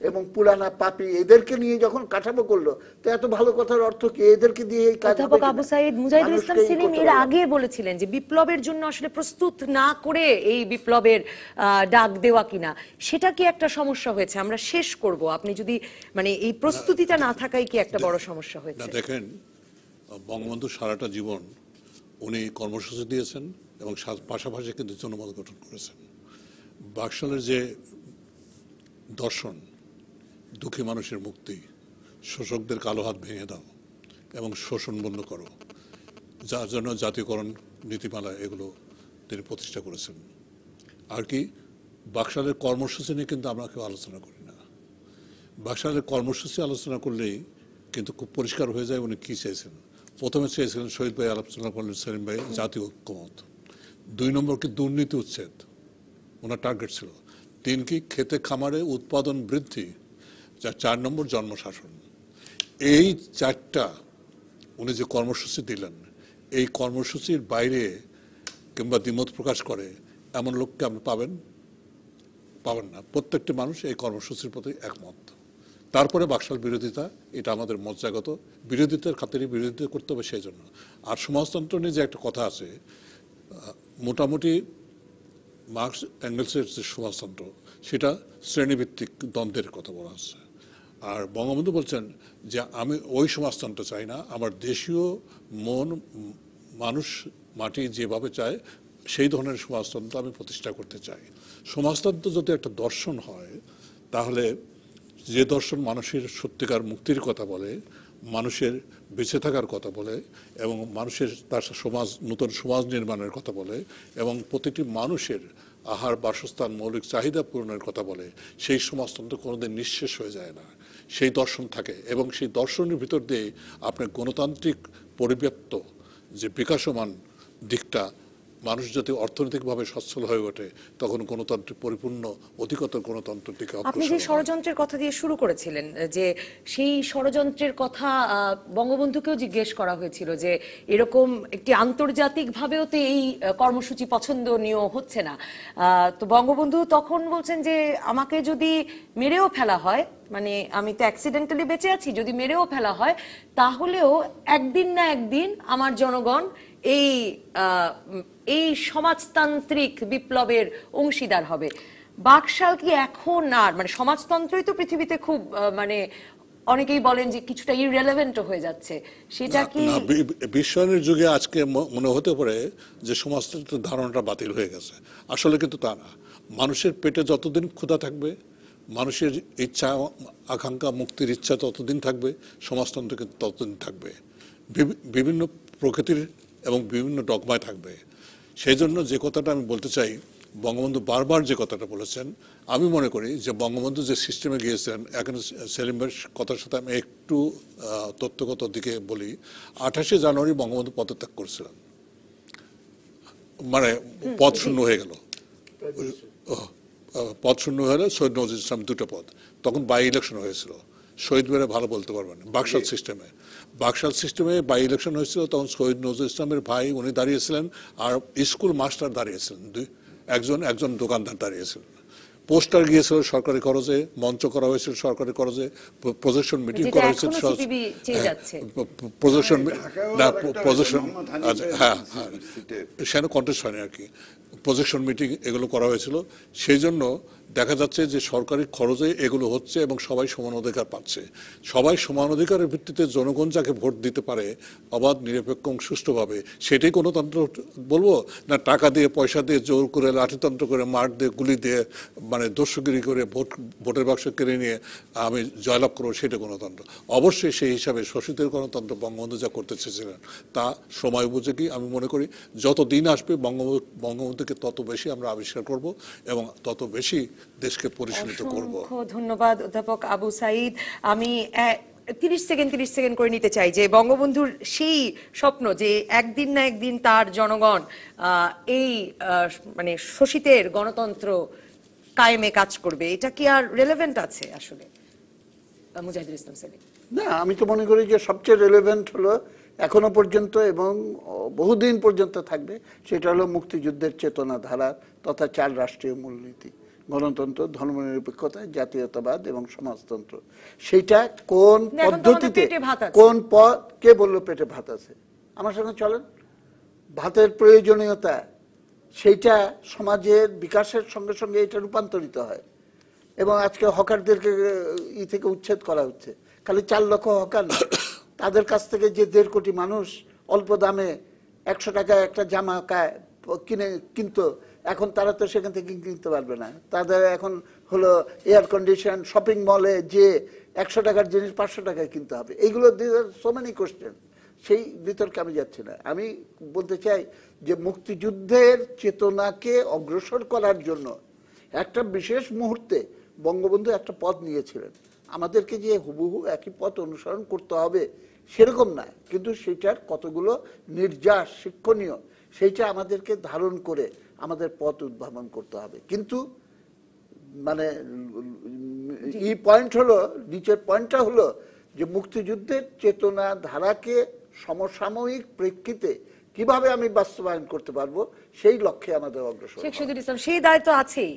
এবং পুরানা পাপী এদেরকে নিয়ে যখন কাঠামো করলো, তো এত ভালো কথার অর্থ কি? এদেরকে দিয়ে এই কাজ। অধ্যাপক আবু সাঈদ মুজাহিদুল ইসলাম সেলিম এর আগে বলেছিলেন যে বিপ্লবের জন্য আসলে প্রস্তুত না করে এই বিপ্লবের ডাক দেওয়া কিনা, সেটা কি একটা সমস্যা হয়েছে? আমরা শেষ করব, আপনি যদি মানে এই প্রস্তুতিটা না থাকাই কি একটা বড় সমস্যা হয়েছে? দেখেন, বঙ্গবন্ধু সারাটা জীবন উনি কর্মসূচি দিয়েছেন এবং পাশাপাশি কিন্তু জনমত গঠন করেছেন। বাকশালের যে দর্শন, দুঃখী মানুষের মুক্তি, শোষকদের কালো হাত ভেঙে দাও এবং শোষণ বন্ধ করো, যার জন্য জাতীয়করণ নীতিমালা এগুলো তিনি প্রতিষ্ঠা করেছেন। আর কি বাকশালের কর্মসূচি নিয়ে কিন্তু আমরা কেউ আলোচনা করি না। বাকশালের কর্মসূচি আলোচনা করলেই কিন্তু খুব পরিষ্কার হয়ে যায় উনি কী চেয়েছেন। প্রথমে চেয়েছিলেন শহীদ ভাই আলোচনা করলেন, সেলিম ভাই জাতীয় ঐক্যমত। 2 নম্বর কি দুর্নীতি উচ্ছেদ, ওনার টার্গেট ছিল। 3 কি খেতে খামারে উৎপাদন বৃদ্ধি, 4 নম্বর জন্মশাসন। এই 4টা উনি যে কর্মসূচি দিলেন, এই কর্মসূচির বাইরে কিংবা দ্বিমত প্রকাশ করে এমন লোককে আপনি পাবেন না। প্রত্যেকটি মানুষ এই কর্মসূচির প্রতি একমত। তারপরে বাকশাল বিরোধিতা, এটা আমাদের মজ্জাগত, বিরোধিতার খাতিরে বিরোধিতা করতে হবে সেই জন্য। আর সমাজতন্ত্র নিয়ে যে একটা কথা আছে, মোটামুটি মার্কস অ্যাঙ্গেলসের যে সমাজতন্ত্র সেটা শ্রেণীভিত্তিক দ্বন্দ্বের কথা বলা আছে। আর বঙ্গবন্ধু বলছেন যে আমি ওই সমাজতন্ত্র চাই না, আমার দেশীয় মন মানুষ মাটি যেভাবে চায় সেই ধরনের সমাজতন্ত্র আমি প্রতিষ্ঠা করতে চাই। সমাজতন্ত্র যদি একটা দর্শন হয়, তাহলে যে দর্শন মানুষের সত্যিকার মুক্তির কথা বলে, মানুষের বেঁচে থাকার কথা বলে, এবং মানুষের তার সমাজ, নতুন সমাজ নির্মাণের কথা বলে, এবং প্রতিটি মানুষের আহার বাসস্থান মৌলিক চাহিদা পূরণের কথা বলে, সেই সমাজতন্ত্র কোনোদিন নিঃশেষ হয়ে যায় না। সেই দর্শন থাকে, এবং সেই দর্শনের ভিতর দিয়ে আপনার গণতান্ত্রিক পরিব্যাপ্ত যে বিকাশমান দিকটা, মানুষ যদি অর্থনৈতিকভাবে সচ্ছল হয়ে ওঠে, তখন গণতন্ত্রের পরিপূর্ণ অধিকতর গণতন্ত্রের দিকে আপনি যে ষড়যন্ত্রের কথা দিয়ে শুরু করেছিলেন, যে সেই ষড়যন্ত্রের কথা বঙ্গবন্ধুকেও জিজ্ঞেস করা হয়েছিল যে এরকম একটি আন্তর্জাতিকভাবেও তো এই কর্মসূচি পছন্দনীয় হচ্ছে না। তো বঙ্গবন্ধু তখন বলছেন যে আমাকে যদি মেরেও ফেলা হয়, মানে আমি তো অ্যাক্সিডেন্টালি বেঁচে আছি, যদি মেরেও ফেলা হয় তাহলেও একদিন না একদিন আমার জনগণ এই সমাজতান্ত্রিক বিপ্লবের অংশীদার হবে। বাকশাল কি এখন আর, মানে সমাজতন্ত্রই তো পৃথিবীতে খুব মানে অনেকেই বলেন যে কিছুটা ইররিলেভেন্ট হয়ে যাচ্ছে, সেটা কি? বিশ্বায়নের যুগে আজকে মনে হতে পারে যে সমাজতন্ত্রের ধারণাটা বাতিল হয়ে গেছে, আসলে কিন্তু তা না। মানুষের পেটে যতদিন ক্ষুধা থাকবে, মানুষের ইচ্ছা আকাঙ্ক্ষা মুক্তির ইচ্ছা ততদিন থাকবে, সমাজতন্ত্র কিন্তু ততদিন থাকবে। বিভিন্ন প্রকৃতির এবং বিভিন্ন ডগমায় থাকবে। সেই জন্য যে কথাটা আমি বলতে চাই, বঙ্গবন্ধু বারবার যে কথাটা বলেছেন, আমি মনে করি যে বঙ্গবন্ধু যে সিস্টেমে গিয়েছেন, এখন সেলিম ভাইয়ের কথার সাথে আমি একটু তথ্যগত দিকে বলি। 28শে জানুয়ারি বঙ্গবন্ধু পদত্যাগ করেছিলেন, মানে পদ শূন্য হয়ে গেল। পদ শূন্য হয়ে গেলে সৈয়দ নজরুল ইসলাম 2টা পদ, তখন বাই ইলেকশন হয়েছিল। শহীদ ভাইরা ভালো বলতে পারবেন। বাকশাল সিস্টেমে বাই ইলেকশন হয়েছিল, তখন শহীদ নজরুল ইসলামের ভাই উনি দাঁড়িয়েছিলেন, আর স্কুল মাস্টার দাঁড়িয়েছিলেন, একজন দোকানদার দাঁড়িয়েছিলেন। পোস্টার গিয়েছিল সরকারি খরচে, মঞ্চ করা হয়েছিল সরকারি খরচে, প্রজেকশন মিটিং করা হয়েছিল, সেখানে কন্টেস্ট হয়নি আর কি, প্রজেকশন মিটিং এগুলো করা হয়েছিল। সেই জন্য দেখা যাচ্ছে যে সরকারি খরচে এগুলো হচ্ছে এবং সবাই সমান অধিকার পাচ্ছে। সবাই সমান অধিকারের ভিত্তিতে জনগণ যাকে ভোট দিতে পারে অবাধ নিরপেক্ষ এবং সুষ্ঠুভাবে, সেটাই গণতন্ত্র বলবো না টাকা দিয়ে পয়সা দিয়ে জোর করে লাঠিতন্ত্র করে মার দিয়ে গুলি দিয়ে মানে দস্যুগিরি করে ভোটের বাক্স কেড়ে নিয়ে আমি জয়লাভ করবো, সেটা গণতন্ত্র। অবশ্যই সেই হিসাবে শোষিতের গণতন্ত্র বঙ্গবন্ধু যা করতে চেয়েছিলেন তা সময় উপযোগী। আমি মনে করি যত দিন আসবে বঙ্গবন্ধুকে তত বেশি আমরা আবিষ্কার করব এবং তত বেশি দেশকে পরিচালিত করব। ধন্যবাদ অধ্যাপক আবু সাঈদ। আমি 30 সেকেন্ড করে নিতে চাই যে বঙ্গবন্ধুর সেই স্বপ্ন যে একদিন না একদিন তার জনগণ এই মানে শোষিতের গণতন্ত্র কায়েমে কাজ করবে, এটা কি আর রেলেভেন্ট আছে আসলে? মুজাহিদুল ইসলাম সেলিম। না, আমি তো মনে করি যে সবচেয়ে রেলেভেন্ট হলো এখনো পর্যন্ত এবং বহুদিন পর্যন্ত থাকবে, সেটা হলো মুক্তিযুদ্ধের চেতনা ধারা তথা 4 রাষ্ট্রীয় মূলনীতি: গণতন্ত্র, ধর্মনিরপেক্ষতা, জাতীয়তাবাদ এবং সমাজতন্ত্র। সেইটা কোন পদ্ধতিতে, কোন পথ, কে বললো পেটে ভাত আছে? আমার সঙ্গে চলেন। ভাতের প্রয়োজনীয়তা সেইটা সমাজের বিকাশের সঙ্গে সঙ্গে এটা রূপান্তরিত হয় এবং আজকে হকারদেরকে থেকে উচ্ছেদ করা হচ্ছে। খালি 4 লক্ষ হকার না, তাদের কাছ থেকে যে 1.5 কোটি মানুষ অল্প দামে 100 টাকায় একটা জামা কিনতো, এখন তারা তো সেখান থেকে কিনতে পারবে না। তাদের এখন হলো এয়ার কন্ডিশন শপিং মলে যে 100 টাকার জিনিস 500 টাকায় কিনতে হবে। এইগুলো সো মেনি কোশ্চেন, সেই বিতর্কে আমি যাচ্ছি না। আমি বলতে চাই যে মুক্তিযুদ্ধের চেতনাকে অগ্রসর করার জন্য একটা বিশেষ মুহূর্তে বঙ্গবন্ধু একটা পথ নিয়েছিলেন, আমাদেরকে যে হুবহু একই পথ অনুসরণ করতে হবে সেরকম না, কিন্তু সেটার কতগুলো নির্যাস শিক্ষণীয় সেইটা আমাদেরকে ধারণ করে আমাদের পথ উদ্ভাবন করতে হবে। কিন্তু মানে এই পয়েন্ট হলো, নিচের পয়েন্টটা হলো যে মুক্তিযুদ্ধের চেতনা ধারাকে সমসাময়িক প্রেক্ষিতে কিভাবে আমি বাস্তবায়ন করতে পারবো সেই লক্ষ্যে আমাদের অগ্রসর। শেখ শহীদুল ইসলাম, সেই দায়িত্ব আছেই।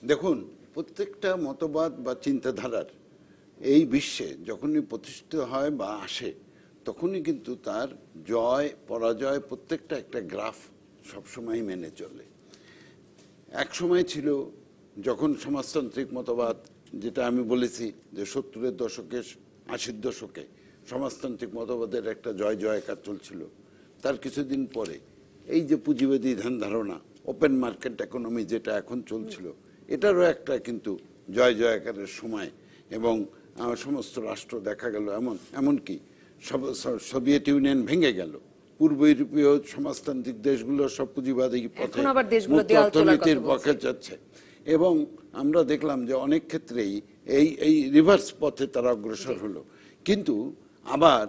দেখুন, প্রত্যেকটা মতবাদ বা চিন্তাধারার এই বিশ্বে যখনই প্রতিষ্ঠিত হয় বা আসে, তখনই কিন্তু তার জয় পরাজয় প্রত্যেকটা একটা গ্রাফ সবসময় মেনে চলে। এক সময় ছিল যখন সমাজতান্ত্রিক মতবাদ, যেটা আমি বলেছি যে 70-এর দশকে 80-র দশকে সমাজতান্ত্রিক মতবাদের একটা জয় জয়কার চলছিল, তার কিছুদিন পরে এই যে পুঁজিবাদী ধ্যান ধারণা, ওপেন মার্কেট ইকোনমি যেটা এখন চলছিল, এটারও একটা কিন্তু জয় জয়কারের সময়, এবং সমস্ত রাষ্ট্র দেখা গেল এমনকি সোভিয়েত ইউনিয়ন ভেঙে গেল, পূর্ব ইউরোপীয় সমাজতান্ত্রিক দেশগুলো সব পুঁজিবাদী পথে মুক্ত অর্থনীতির পক্ষে যাচ্ছে, এবং আমরা দেখলাম যে অনেক ক্ষেত্রেই এই রিভার্স পথে তারা অগ্রসর হলো। কিন্তু আবার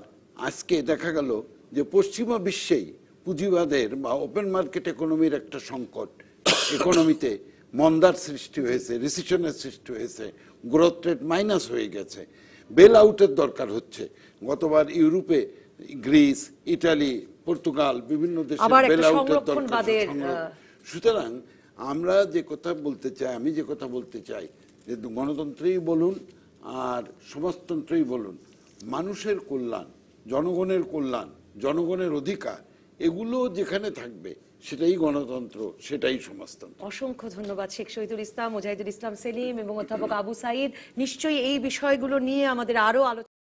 আজকে দেখা গেল যে পশ্চিমা বিশ্বেই পুঁজিবাদের বা ওপেন মার্কেট ইকোনমির একটা সংকট, ইকোনমিতে মন্দার সৃষ্টি হয়েছে, রিসেশনের সৃষ্টি হয়েছে, গ্রোথ রেট মাইনাস হয়ে গেছে, বেল আউটের দরকার হচ্ছে। গতবার ইউরোপে গ্রিস, ইটালি, পর্তুগাল বিভিন্ন দেশে বেল আউটের দরকার। সুতরাং আমরা যে কথা বলতে চাই, আমি যে কথা বলতে চাই, যে গণতন্ত্রই বলুন আর সমাজতন্ত্রই বলুন, মানুষের কল্যাণ, জনগণের কল্যাণ, জনগণের অধিকার, এগুলো যেখানে থাকবে সেটাই গণতন্ত্র, সেটাই সমাজতন্ত্র। অসংখ্য ধন্যবাদ শেখ শহীদুল ইসলাম, মুজাহিদুল ইসলাম সেলিম এবং অধ্যাপক আবু সাঈদ। নিশ্চয়ই এই বিষয়গুলো নিয়ে আমাদের আরো আলোচনা